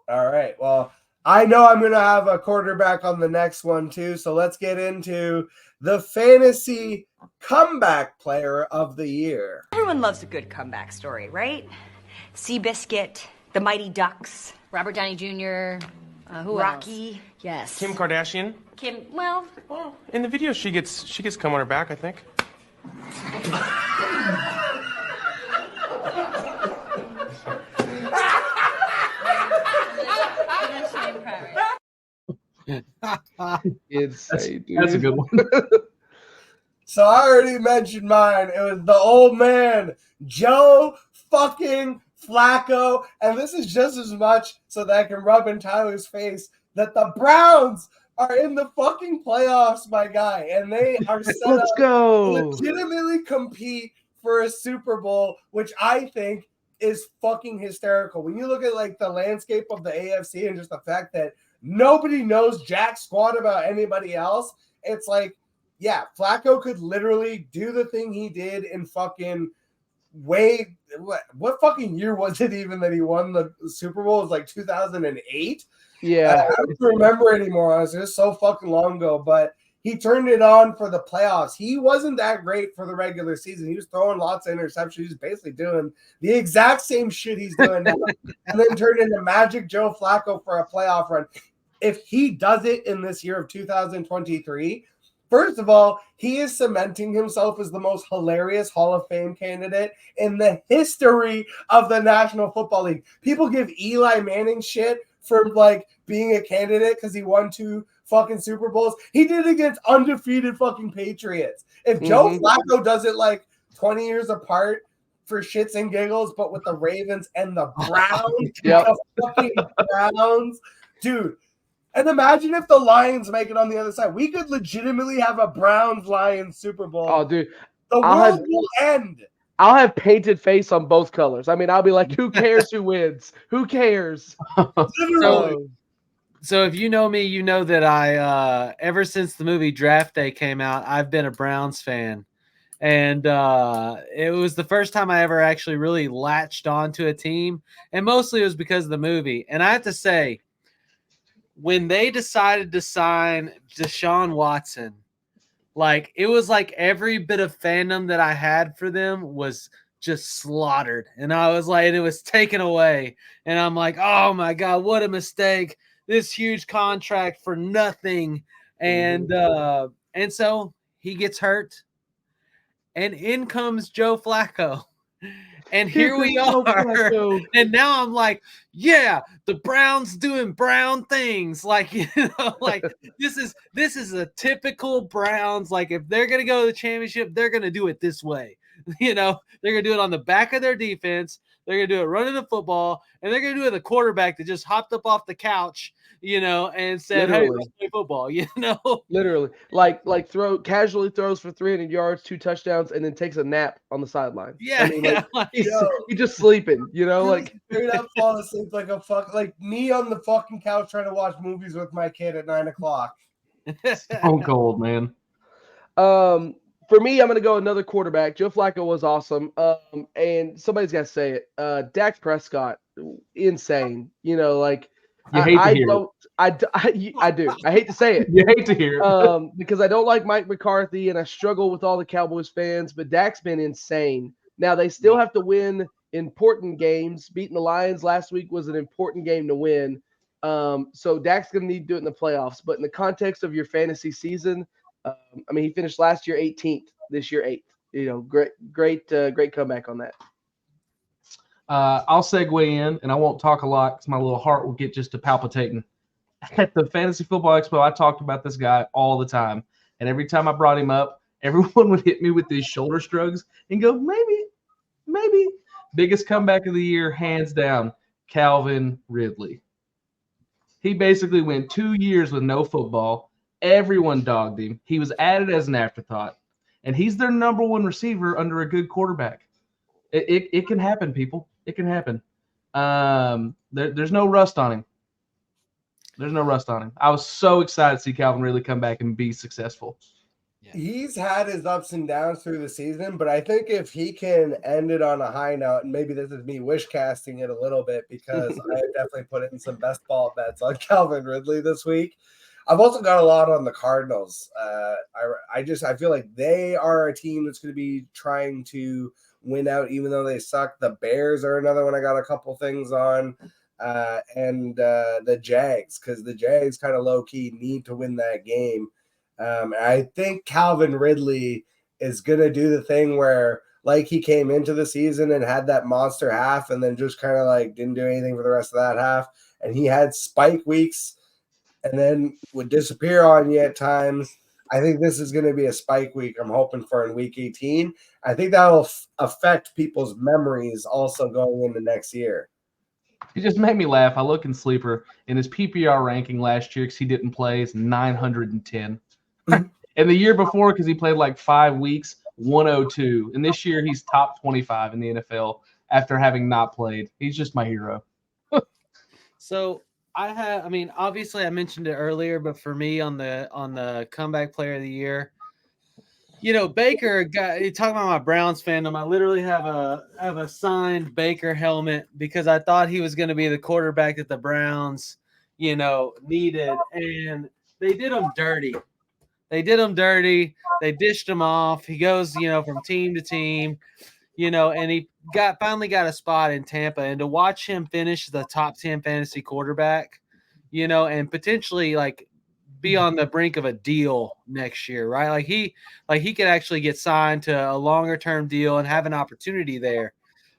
All right, well, I know I'm going to have a quarterback on the next one too, so let's get into the fantasy comeback player of the year. Everyone loves a good comeback story, right? Seabiscuit, the Mighty Ducks, Robert Downey Jr., who Rocky. else? Yes. Kim Kardashian. Well, In the video, she gets cum on her back, I think. That's a good one. So I already mentioned mine. It was the old man, Joe fucking Flacco. And this is just as much so that I can rub in Tyler's face that the Browns are in the fucking playoffs, my guy. And they are set up go. to legitimately compete for a Super Bowl, which I think is fucking hysterical. When you look at like the landscape of the AFC and just the fact that nobody knows jack squat about anybody else, it's like, yeah, Flacco could literally do the thing he did in fucking what fucking year was it even that he won the Super Bowl? It was like 2008. Yeah. I don't remember anymore, honestly. It was so fucking long ago, but he turned it on for the playoffs. He wasn't that great for the regular season. He was throwing lots of interceptions. He was basically doing the exact same shit he's doing now, and then turned into Magic Joe Flacco for a playoff run. If he does it in this year of 2023, first of all, he is cementing himself as the most hilarious Hall of Fame candidate in the history of the National Football League. People give Eli Manning shit for like being a candidate because he won 2 fucking Super Bowls. He did it against undefeated fucking Patriots. If Joe Flacco does it like 20 years apart for shits and giggles, but with the Ravens and the Browns, the fucking Browns, dude. And imagine if the Lions make it on the other side. We could legitimately have a Browns-Lions Super Bowl. Oh, dude. The world will end. I'll have painted face on both colors. I mean, I'll be like, who cares who wins? Who cares? So if you know me, you know that I ever since the movie Draft Day came out, I've been a Browns fan. And it was the first time I ever actually really latched onto a team. And mostly it was because of the movie. And I have to say, when they decided to sign Deshaun Watson, like it was like every bit of fandom that I had for them was just slaughtered. And I was like, and it was taken away. And I'm like, oh my God, what a mistake. This huge contract for nothing. And so he gets hurt. And in comes Joe Flacco. And here we are. And now I'm like, yeah, the Browns doing Brown things. Like, like this is a typical Browns. Like, if they're gonna go to the championship, they're gonna do it this way. They're gonna do it on the back of their defense. They're gonna do it running the football, and they're gonna do it with a quarterback that just hopped up off the couch, and said, "Hey, let's play football." Literally, like casually throws for 300 yards, 2 touchdowns, and then takes a nap on the sideline. Yeah, I mean, he's just sleeping. Like straight up fall asleep like me on the fucking couch trying to watch movies with my kid at 9 o'clock. So cold, man. For me, I'm going to go another quarterback. Joe Flacco was awesome. And somebody's got to say it. Dak Prescott, insane. You hate to hear it. I do. I hate to say it. You hate to hear it. Because I don't like Mike McCarthy, and I struggle with all the Cowboys fans, but Dak's been insane. Now, they still have to win important games. Beating the Lions last week was an important game to win. So Dak's going to need to do it in the playoffs. But in the context of your fantasy season, he finished last year 18th, this year 8th. Great comeback on that. I'll segue in, and I won't talk a lot because my little heart will get just to palpitating. At the Fantasy Football Expo, I talked about this guy all the time. And every time I brought him up, everyone would hit me with these shoulder shrugs and go, maybe. Biggest comeback of the year, hands down, Calvin Ridley. He basically went 2 years with no football. Everyone dogged him. He was added as an afterthought. And he's their number one receiver under a good quarterback. It can happen, people. It can happen. There's no rust on him. There's no rust on him. I was so excited to see Calvin Ridley come back and be successful. Yeah. He's had his ups and downs through the season, but I think if he can end it on a high note, and maybe this is me wish casting it a little bit because I have definitely put in some best ball bets on Calvin Ridley this week. I've also got a lot on the Cardinals. I feel like they are a team that's going to be trying to win out, even though they suck. The Bears are another one I got a couple things on, and the Jags, because the Jags kind of low key need to win that game. I think Calvin Ridley is going to do the thing where, like, he came into the season and had that monster half and then just kind of like didn't do anything for the rest of that half. And he had spike weeks and then would disappear on you at times. I think this is going to be a spike week I'm hoping for in week 18. I think that will affect people's memories also going into next year. It just made me laugh. I look in Sleeper, and his PPR ranking last year, because he didn't play, is 910. And the year before, because he played like 5 weeks, 102. And this year, he's top 25 in the NFL after having not played. He's just my hero. So obviously I mentioned it earlier, but for me on the comeback player of the year, Baker talking about my Browns fandom. I literally have a signed Baker helmet because I thought he was going to be the quarterback that the Browns, needed, and they did him dirty. They dished him off. He goes, from team to team, and he finally got a spot in Tampa. And to watch him finish the top 10 fantasy quarterback, and potentially like be on the brink of a deal next year, right? Like he could actually get signed to a longer term deal and have an opportunity there,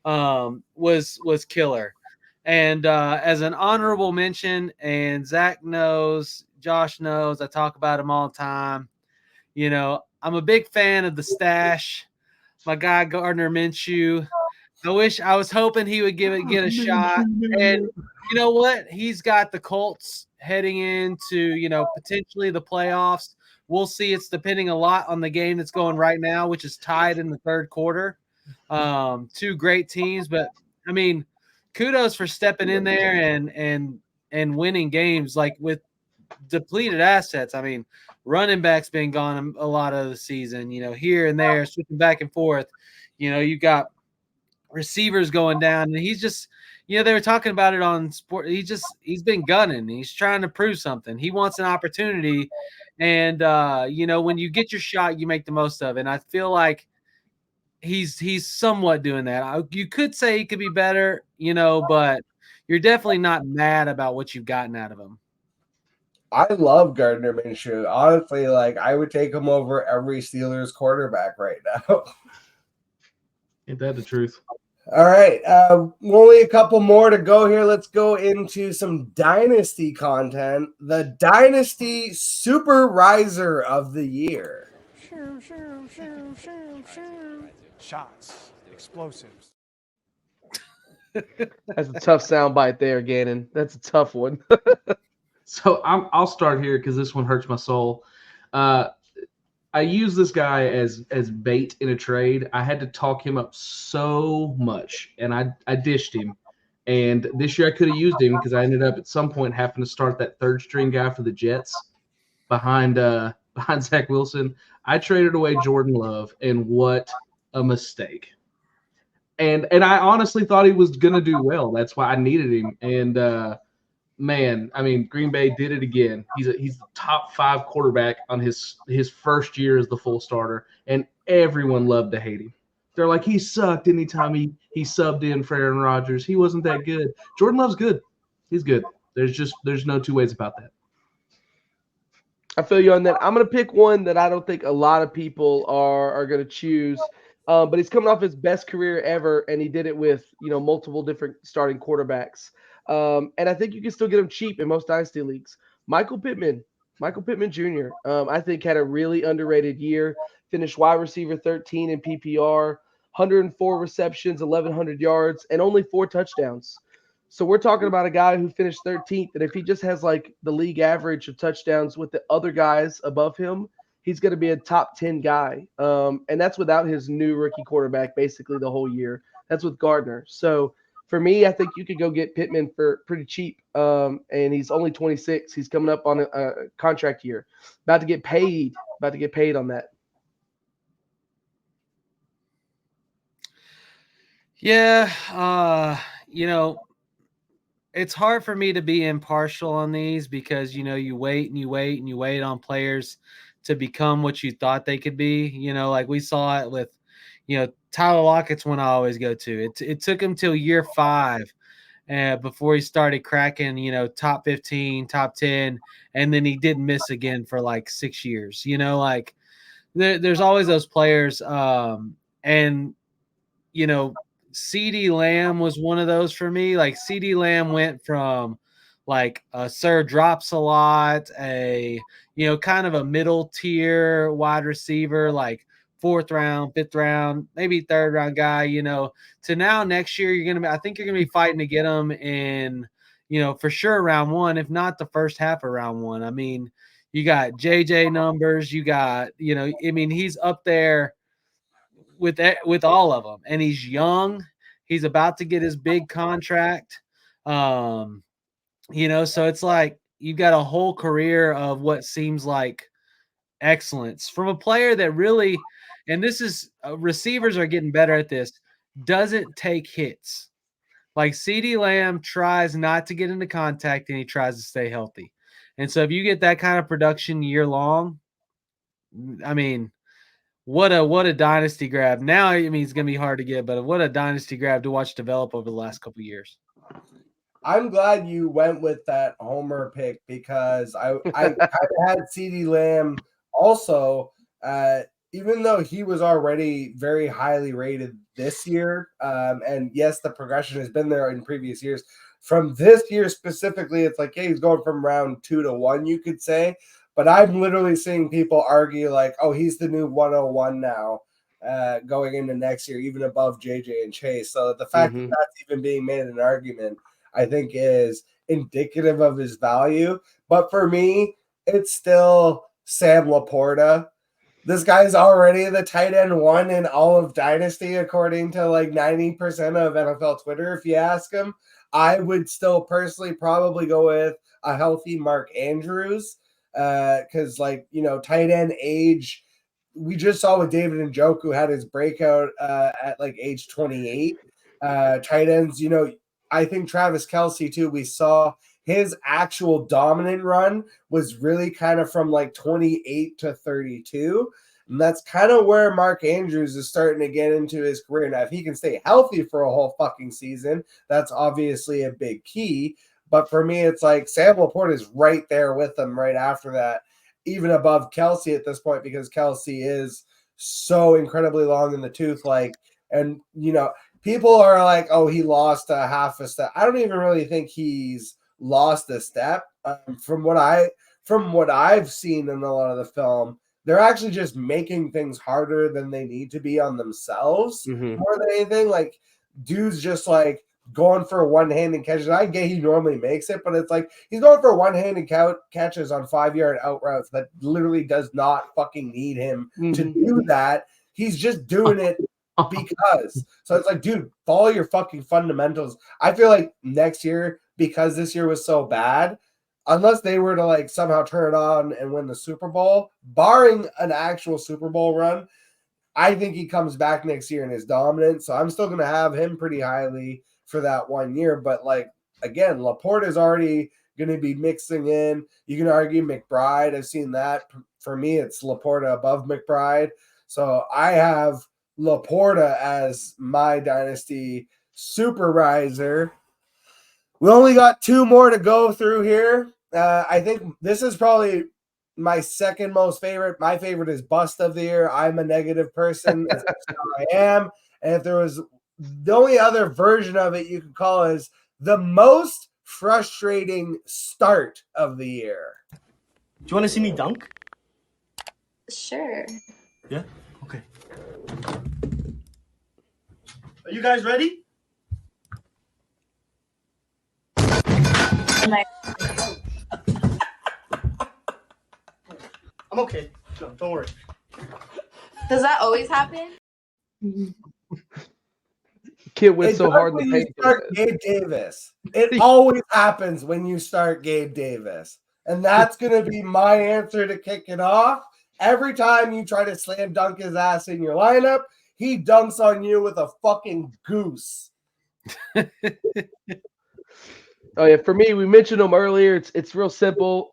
was killer. And as an honorable mention, and Zach knows, Josh knows, I talk about him all the time. I'm a big fan of the stash. My guy Gardner Minshew. I was hoping he would get a shot. And you know what? He's got the Colts heading into, potentially the playoffs. We'll see. It's depending a lot on the game that's going right now, which is tied in the third quarter. Two great teams, but kudos for stepping in there and winning games like with depleted assets. Running back's been gone a lot of the season, here and there, switching back and forth. You got receivers going down, and he's just, they were talking about it on sport. He's been gunning. He's trying to prove something. He wants an opportunity, and when you get your shot, you make the most of it. And I feel like he's somewhat doing that. You could say he could be better, but you're definitely not mad about what you've gotten out of him. I love Gardner Minshew. Honestly, like I would take him over every Steelers quarterback right now. Ain't that the truth? All right. Only a couple more to go here. Let's go into some Dynasty content. The Dynasty Supervisor of the Year. Shots, explosives. That's a tough soundbite there, Gannon. That's a tough one. So I'll start here because this one hurts my soul. I use this guy as bait in a trade. I had to talk him up so much, and I dished him. And this year I could have used him because I ended up at some point having to start that third string guy for the Jets behind Zach Wilson. I traded away Jordan Love, and what a mistake. And I honestly thought he was gonna do well. That's why I needed him. And man, I mean, Green Bay did it again. He's the top 5 quarterback on his first year as the full starter, and everyone loved to hate him. They're like, he sucked anytime he subbed in for Aaron Rodgers. He wasn't that good. Jordan Love's good. He's good. There's no two ways about that. I feel you on that. I'm going to pick one that I don't think a lot of people are going to choose, but he's coming off his best career ever, and he did it with multiple different starting quarterbacks. And I think you can still get him cheap in most dynasty leagues. Michael Pittman Jr. I think had a really underrated year. Finished wide receiver 13 in PPR, 104 receptions, 1,100 yards, and only 4 touchdowns. So we're talking about a guy who finished 13th, and if he just has like the league average of touchdowns with the other guys above him, he's going to be a top 10 guy. And that's without his new rookie quarterback basically the whole year. That's with Gardner. So for me, I think you could go get Pittman for pretty cheap. And he's only 26. He's coming up on a contract year. About to get paid on that. Yeah, it's hard for me to be impartial on these because, you wait and you wait and you wait on players to become what you thought they could be. Like we saw it with, Tyler Lockett's one I always go to. It took him till year 5 before he started cracking, top 15, top 10, and then he didn't miss again for like 6 years. Like there's always those players. And CeeDee Lamb was one of those for me. Like CeeDee Lamb went from like a Sir Drops a Lot, a kind of a middle tier wide receiver, like 4th round, 5th round, maybe 3rd round guy, to now next year I think you're gonna be fighting to get him in, for sure round 1, if not the first half of round 1. I mean, you got JJ numbers, you got, he's up there with all of them, and he's young. He's about to get his big contract. So it's like you've got a whole career of what seems like excellence from a player that really, and this is receivers are getting better at this, doesn't take hits. Like CeeDee Lamb tries not to get into contact and he tries to stay healthy. And so if you get that kind of production year long, I mean, what a dynasty grab. Now, it's going to be hard to get, but what a dynasty grab to watch develop over the last couple of years. I'm glad you went with that homer pick because I kind of had CeeDee Lamb also, even though he was already very highly rated this year. And yes, the progression has been there in previous years. From this year specifically, it's like, hey, he's going from round 2 to 1, you could say. But I'm literally seeing people argue like, oh, he's the new 101 now going into next year, even above JJ and Chase. So the fact that that's even being made an argument, I think, is indicative of his value. But for me, it's still Sam Laporta. This guy's already the tight end 1 in all of Dynasty, according to like 90% of NFL Twitter. If you ask him, I would still personally probably go with a healthy Mark Andrews. Because tight end age, we just saw with David Njoku had his breakout at like age 28. Tight ends, I think Travis Kelce too, we saw his actual dominant run was really kind of from like 28 to 32. And that's kind of where Mark Andrews is starting to get into his career. Now, if he can stay healthy for a whole fucking season, that's obviously a big key. But for me, it's like Sam Laporta is right there with him right after that, even above Kelsey at this point, because Kelsey is so incredibly long in the tooth. Like, and, you know, people are like, oh, he lost a half a step. I don't even really think he's lost a step. From what I've seen in a lot of the film, they're actually just making things harder than they need to be on themselves more than anything. Like, dude's just like going for one-handed catches. I get he normally makes it, but it's like he's going for one-handed catches on 5-yard out routes that literally does not fucking need him to do that. He's just doing it because. So it's like, dude, follow your fucking fundamentals. I feel like next year, because this year was so bad, unless they were to like somehow turn it on and win the Super Bowl, barring an actual Super Bowl run, I think he comes back next year and is dominant. So I'm still going to have him pretty highly for that 1 year. But like, again, Laporta is already going to be mixing in. You can argue McBride. I've seen that. For me, it's Laporta above McBride. So I have Laporta as my Dynasty supervisor. We only got 2 more to go through here. I think this is probably my second most favorite. My favorite is Bust of the Year. I'm a negative person. That's how I am. And if there was the only other version of it you could call is the most frustrating start of the year. Do you want to see me dunk? Sure. Yeah? Okay. Are you guys ready? I'm okay. No, don't worry. Does that always happen? Kid went so hard when in you the paint. start Gabe Davis. It always happens when you start Gabe Davis. And that's going to be my answer to kick it off. Every time you try to slam dunk his ass in your lineup, he dunks on you with a fucking goose. Oh yeah, for me, we mentioned him earlier. It's real simple.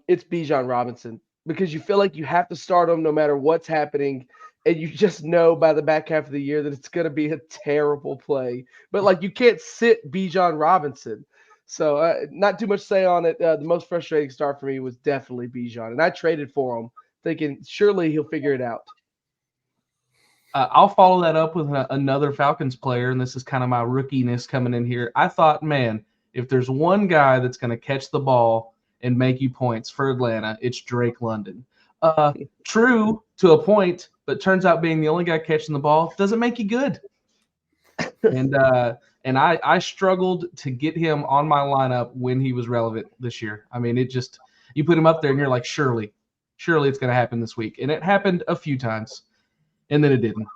It's Bijan Robinson, because you feel like you have to start him no matter what's happening, and you just know by the back half of the year that it's going to be a terrible play. But like, you can't sit Bijan Robinson. So not too much to say on it. The most frustrating start for me was definitely Bijan, and I traded for him thinking surely he'll figure it out. I'll follow that up with another Falcons player, and this is kind of my rookiness coming in here. I thought, man, if there's one guy that's going to catch the ball and make you points for Atlanta, it's Drake London. True to a point, but turns out being the only guy catching the ball doesn't make you good. And I struggled to get him on my lineup when he was relevant this year. I mean, it just, you put him up there and you're like, surely it's going to happen this week. And it happened a few times, and then it didn't.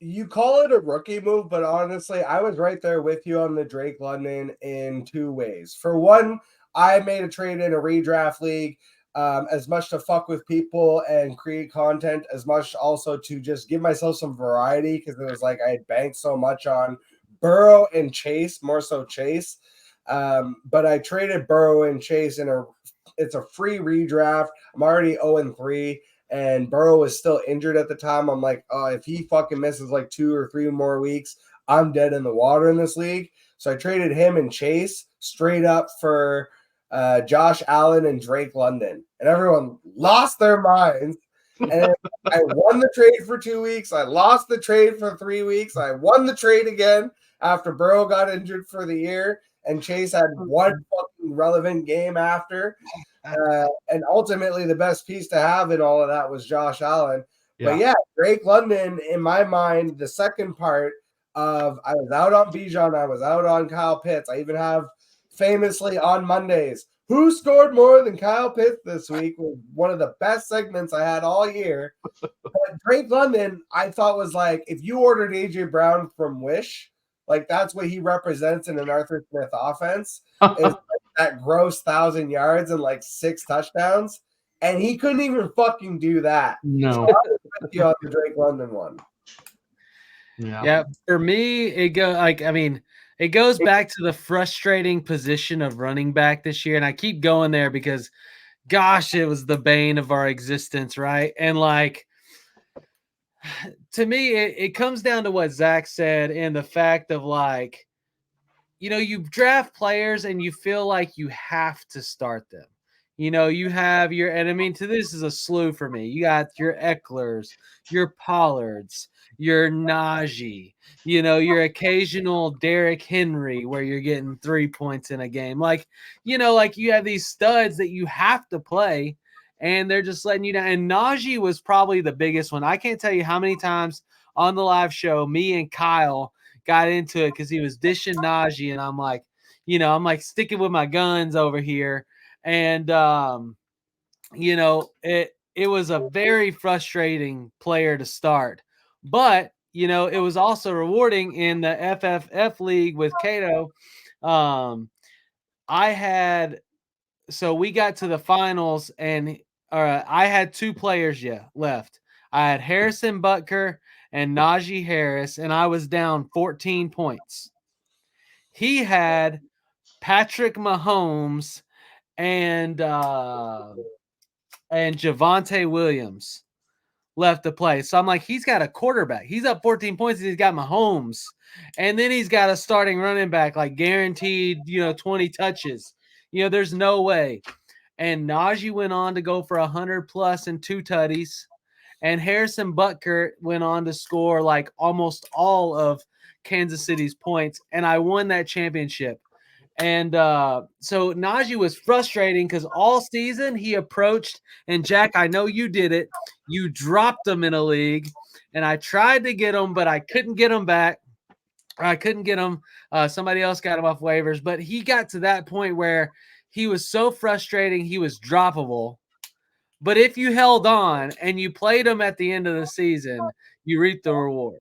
You call it a rookie move, but honestly, I was right there with you on the Drake London in 2 ways. For one, I made a trade in a redraft league, as much to fuck with people and create content, as much also to just give myself some variety, because it was like I had banked so much on Burrow and Chase, more so Chase. But I traded Burrow and Chase it's a free redraft. I'm already 0-3. And Burrow was still injured at the time. I'm like, oh, if he fucking misses like 2 or 3 more weeks, I'm dead in the water in this league. So I traded him and Chase straight up for Josh Allen and Drake London. And everyone lost their minds. And I won the trade for 2 weeks. I lost the trade for 3 weeks. I won the trade again after Burrow got injured for the year. And Chase had 1 fucking relevant game after. And ultimately, the best piece to have in all of that was Josh Allen. Yeah. But yeah, Drake London, in my mind, the second part of I was out on Bijan, I was out on Kyle Pitts. I even have famously on Mondays, who scored more than Kyle Pitts this week, was one of the best segments I had all year. But Drake London, I thought was like, if you ordered AJ Brown from Wish, like that's what he represents in an Arthur Smith offense. Is that gross 1,000 yards and like 6 touchdowns, and he couldn't even fucking do that. No, so I was with you on the Drake London one. Yeah. For me, it goes back to the frustrating position of running back this year, and I keep going there because, gosh, it was the bane of our existence, right? And like, to me, it comes down to what Zach said and the fact of like, you draft players and you feel like you have to start them. You have and I mean, this is a slew for me. You got your Ecklers, your Pollards, your Najee, your occasional Derrick Henry where you're getting 3 points in a game. Like, like you have these studs that you have to play and they're just letting you down. And Najee was probably the biggest one. I can't tell you how many times on the live show, me and Kyle got into it because he was dishing Najee, and I'm like, I'm like sticking with my guns over here. And it was a very frustrating player to start. But, it was also rewarding in the FFF league with Cato. So we got to the finals and I had 2 players left. I had Harrison Butker and Najee Harris, and I was down 14 points. He had Patrick Mahomes and Javonte Williams left to play. So I'm like, he's got a quarterback. He's up 14 points, and he's got Mahomes. And then he's got a starting running back, like guaranteed, 20 touches. There's no way. And Najee went on to go for 100+ and 2 tutties. And Harrison Butker went on to score like almost all of Kansas City's points. And I won that championship. And so Najee was frustrating because all season he approached, and Jack, I know you did it. You dropped him in a league, and I tried to get him, but I couldn't get him back. I couldn't get him. Somebody else got him off waivers, but he got to that point where he was so frustrating, he was droppable. But if you held on and you played him at the end of the season, you reap the reward.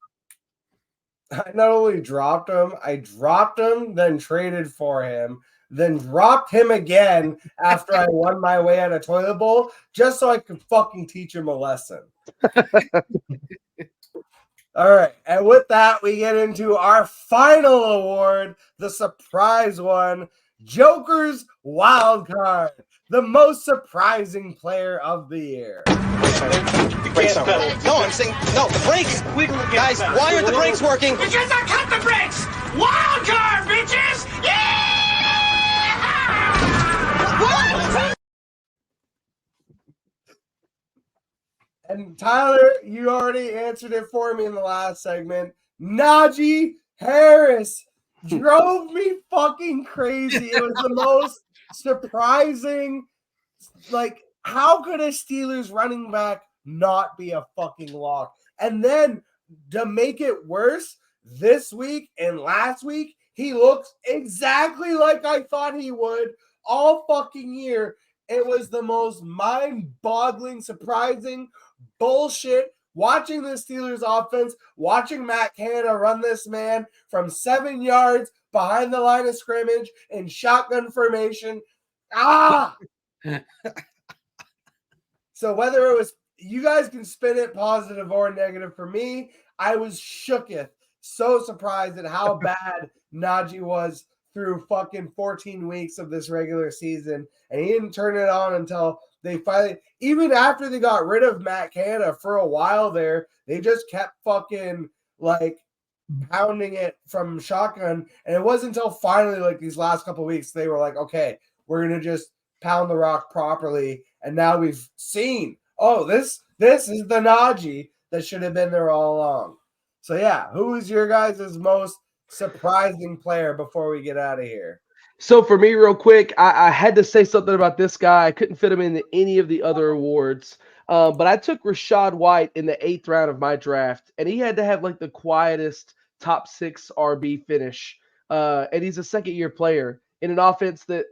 I not only dropped him, I dropped him, then traded for him, then dropped him again after I won my way out of toilet bowl, just so I could fucking teach him a lesson. All right, and with that, we get into our final award, the surprise one, Joker's Wildcard, the most surprising player of the year. Brakes don't work. No, I'm saying, no, the brakes! Guys, why aren't the brakes working? Because I cut the brakes! Wild card, bitches! Yeah! What? And Tyler, you already answered it for me in the last segment. Najee Harris drove me fucking crazy. It was the most surprising. Like, how could a Steelers running back not be a fucking lock? And then to make it worse, this week and last week, he looks exactly like I thought he would all fucking year. It was the most mind-boggling, surprising bullshit. Watching the Steelers offense, watching Matt Canada run this man from 7 yards behind the line of scrimmage in shotgun formation. So whether it was, you guys can spin it positive or negative. For me, I was shooketh, so surprised at how bad Najee was through fucking 14 weeks of this regular season. And he didn't turn it on until they finally, even after they got rid of Matt Canada for a while there, they just kept fucking like pounding it from shotgun. And it wasn't until finally, like these last couple of weeks, they were like, okay, we're going to just pound the rock properly. And now we've seen, oh, this is the Najee that should have been there all along. So yeah, who is your guys' most surprising player before we get out of here? So for me, real quick, I had to say something about this guy. I couldn't fit him into any of the other awards. But I took Rachaad White in the 8th round of my draft, and he had to have like the quietest top 6 RB finish. And he's a second-year player in an offense that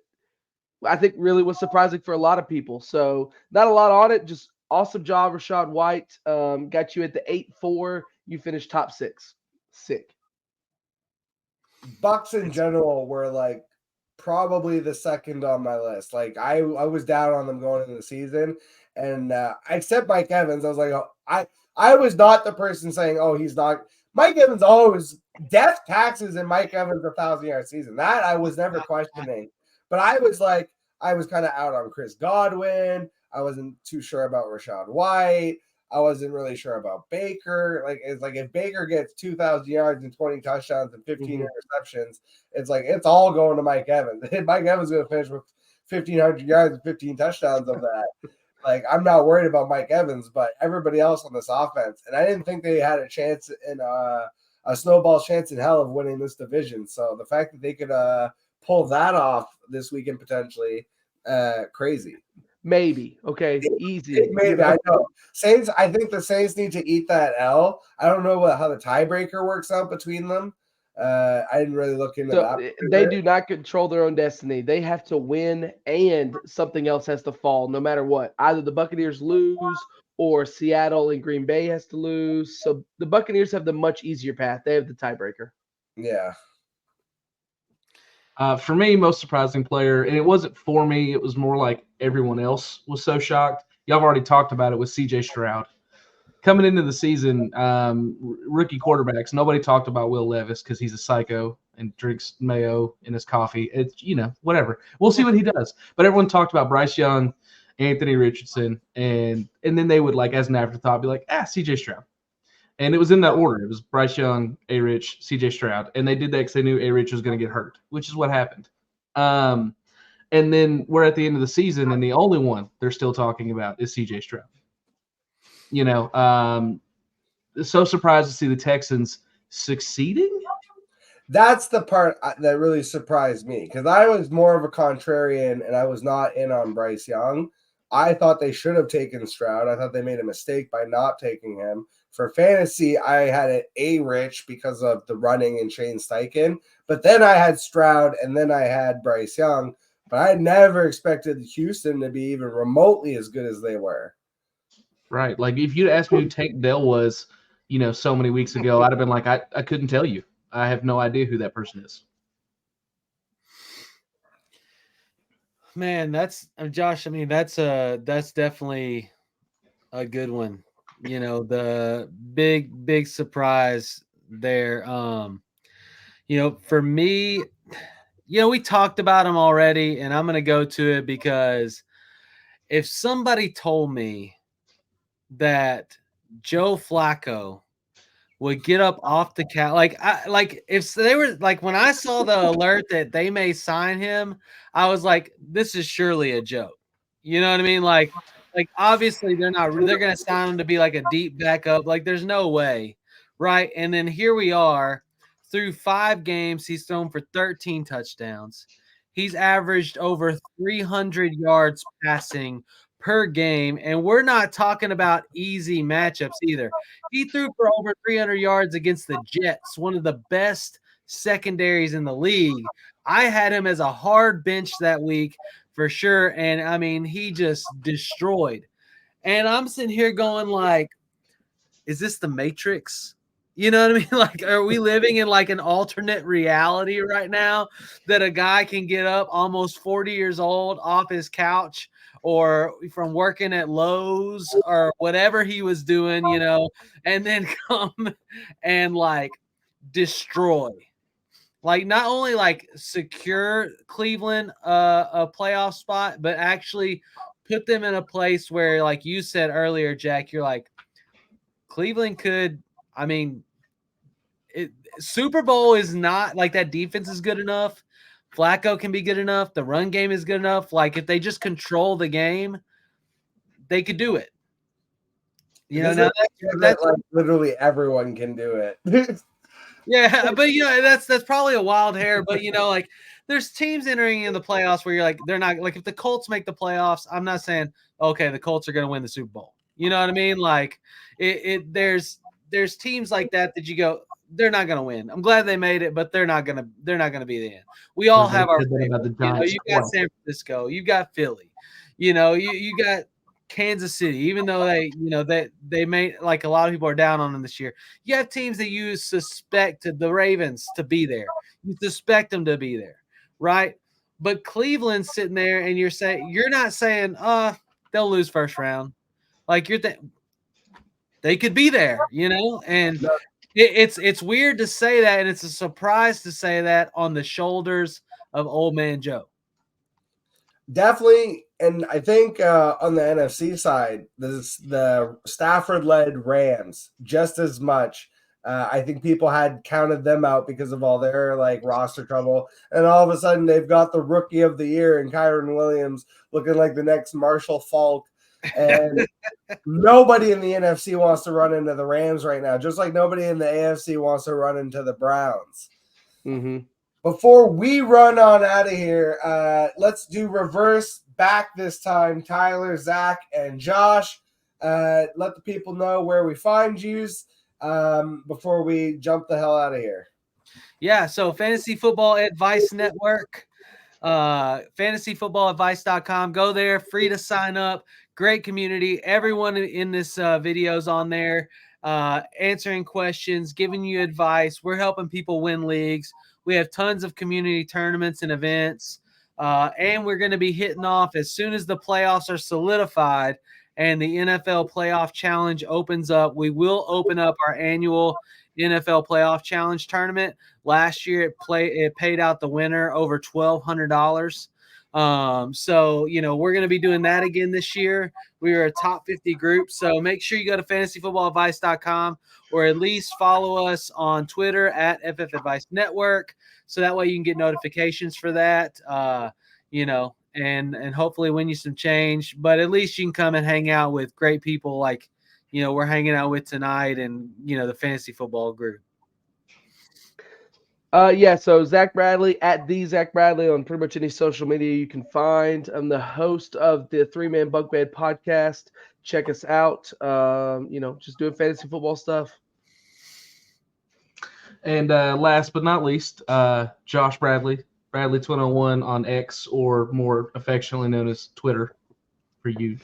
I think really was surprising for a lot of people. So not a lot on it, just awesome job, Rachaad White. Got you at the 8-4. You finished top 6. Sick. Bucks in general were like probably the second on my list. Like I was down on them going into the season, and except Mike Evans, I was like, oh, I was not the person saying, oh, he's not. Mike Evans always death taxes and Mike Evans 1,000-yard season. That I was never questioning, but I was kind of out on Chris Godwin. I wasn't too sure about Rachaad White. I wasn't really sure about Baker. Like, it's like if Baker gets 2,000 yards and 20 touchdowns and 15 interceptions, it's like it's all going to Mike Evans. Mike Evans is going to finish with 1,500 yards and 15 touchdowns of that. Like, I'm not worried about Mike Evans, but everybody else on this offense. And I didn't think they had a chance in a snowball chance in hell of winning this division. So the fact that they could pull that off this weekend potentially, crazy. Maybe. Okay. Easy. Maybe. I know. Saints, I think the Saints need to eat that L. I don't know how the tiebreaker works out between them. I didn't really look into that. They do not control their own destiny. They have to win and something else has to fall no matter what. Either the Buccaneers lose or Seattle and Green Bay has to lose. So the Buccaneers have the much easier path. They have the tiebreaker. Yeah. For me, most surprising player, and it wasn't for me, it was more like everyone else was so shocked. Y'all have already talked about it with CJ Stroud. Coming into the season, rookie quarterbacks, nobody talked about Will Levis because he's a psycho and drinks mayo in his coffee. It's, whatever. We'll see what he does. But everyone talked about Bryce Young, Anthony Richardson, and then they would, like, as an afterthought, be like, CJ Stroud. And it was in that order. It was Bryce Young, A-Rich, CJ Stroud. And they did that because they knew A-Rich was going to get hurt, which is what happened. And then we're at the end of the season, and the only one they're still talking about is CJ Stroud. So surprised to see the Texans succeeding. That's the part that really surprised me because I was more of a contrarian and I was not in on Bryce Young. I thought they should have taken Stroud. I thought they made a mistake by not taking him. For fantasy, I had it A-Rich because of the running and Shane Steichen. But then I had Stroud and then I had Bryce Young. But I never expected Houston to be even remotely as good as they were. Right. Like, if you'd asked me who Tank Dell was, so many weeks ago, I'd have been like, I couldn't tell you. I have no idea who that person is. Man, that's Josh. I mean, that's definitely a good one. The big surprise there. For me, we talked about him already, and I'm going to go to it because if somebody told me that Joe Flacco would get up off the couch, if they were like, when I saw the alert that they may sign him, I was like, this is surely a joke. You know what I mean? Like obviously they're going to sign him to be like a deep backup. Like, there's no way. Right. And then here we are through 5 games. He's thrown for 13 touchdowns. He's averaged over 300 yards passing per game. And we're not talking about easy matchups either. He threw for over 300 yards against the Jets, one of the best secondaries in the league. I had him as a hard bench that week for sure. And I mean, he just destroyed. And I'm sitting here going like, is this the Matrix? You know what I mean? Like, are we living in like an alternate reality right now that a guy can get up almost 40 years old off his couch or from working at Lowe's or whatever he was doing, and then come and like destroy. Like, not only like secure Cleveland a playoff spot, but actually put them in a place where, like you said earlier, Jack, you're like, Cleveland could, I mean, Super Bowl is not like that. Defense is good enough. Flacco can be good enough. The run game is good enough. Like, if they just control the game, they could do it. Now that's like literally everyone can do it. Yeah, but that's probably a wild hair. But like, there's teams entering in the playoffs where you're like, they're not, like, if the Colts make the playoffs, I'm not saying okay, the Colts are going to win the Super Bowl. You know what I mean? Like, there's teams like that you go, they're not going to win. I'm glad they made it, but they're not going to be the end. We all have our favorites. You got San Francisco, you got Philly, you got Kansas City, even though they may, like, a lot of people are down on them this year. You have teams that you suspect the Ravens to be there. You suspect them to be there, right? But Cleveland's sitting there, and you're not saying, they'll lose first round. Like, they could be there, and it's weird to say that, and it's a surprise to say that on the shoulders of old man Joe. Definitely And I think on the NFC side, the Stafford-led Rams just as much. I think people had counted them out because of all their like roster trouble, and all of a sudden they've got the rookie of the year in Kyron Williams, looking like the next Marshall Faulk. And nobody in the NFC wants to run into the Rams right now, just like nobody in the AFC wants to run into the Browns. Mm-hmm. Before we run on out of here, let's do reverse back this time. Tyler, Zach, and Josh. Let the people know where we find yous before we jump the hell out of here. Yeah, so Fantasy Football Advice Network, fantasyfootballadvice.com. Go there, free to sign up. Great community. Everyone in this video is on there, answering questions, giving you advice. We're helping people win leagues. We have tons of community tournaments and events, and we're going to be hitting off as soon as the playoffs are solidified and the NFL Playoff Challenge opens up. We will open up our annual NFL Playoff Challenge tournament. Last year, it paid out the winner over $1,200. So, you know, we're going to be doing that again this year. We are a top 50 group. So make sure you go to fantasyfootballadvice.com or at least follow us on Twitter at FF Advice Network. So that way you can get notifications for that, you know, and hopefully win you some change. But at least you can come and hang out with great people like, you know, we're hanging out with tonight and, you know, the fantasy football group. Yeah, so Zach Bradley at the Zach Bradley on pretty much any social media you can find. I'm the host of the 3-Man Bunk Bed podcast. Check us out. You know, just doing fantasy football stuff. And last but not least, Josh Bradley, Bradley201 on X, or more affectionately known as Twitter for you,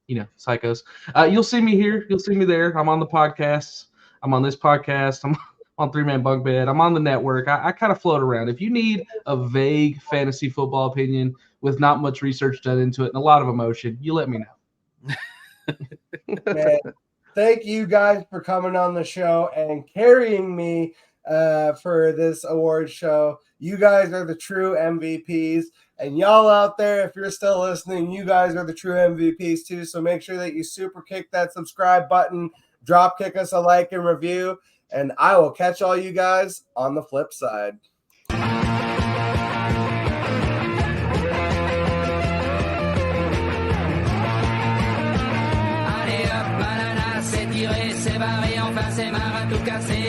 you know, psychos. You'll see me here. You'll see me there. I'm on the podcasts. I'm on this podcast. I'm on 3-Man Bunk Bed. I'm on the network. I kind of float around. If you need a vague fantasy football opinion with not much research done into it and a lot of emotion, you let me know. Man, thank you guys for coming on the show and carrying me for this award show. You guys are the true MVPs. And y'all out there, if you're still listening, you guys are the true MVPs too. So make sure that you super kick that subscribe button, drop kick us a like and review. And I will catch all you guys on the flip side. Allez hop, banana, c'est tiré, c'est barré, enfin c'est marre à tout casser.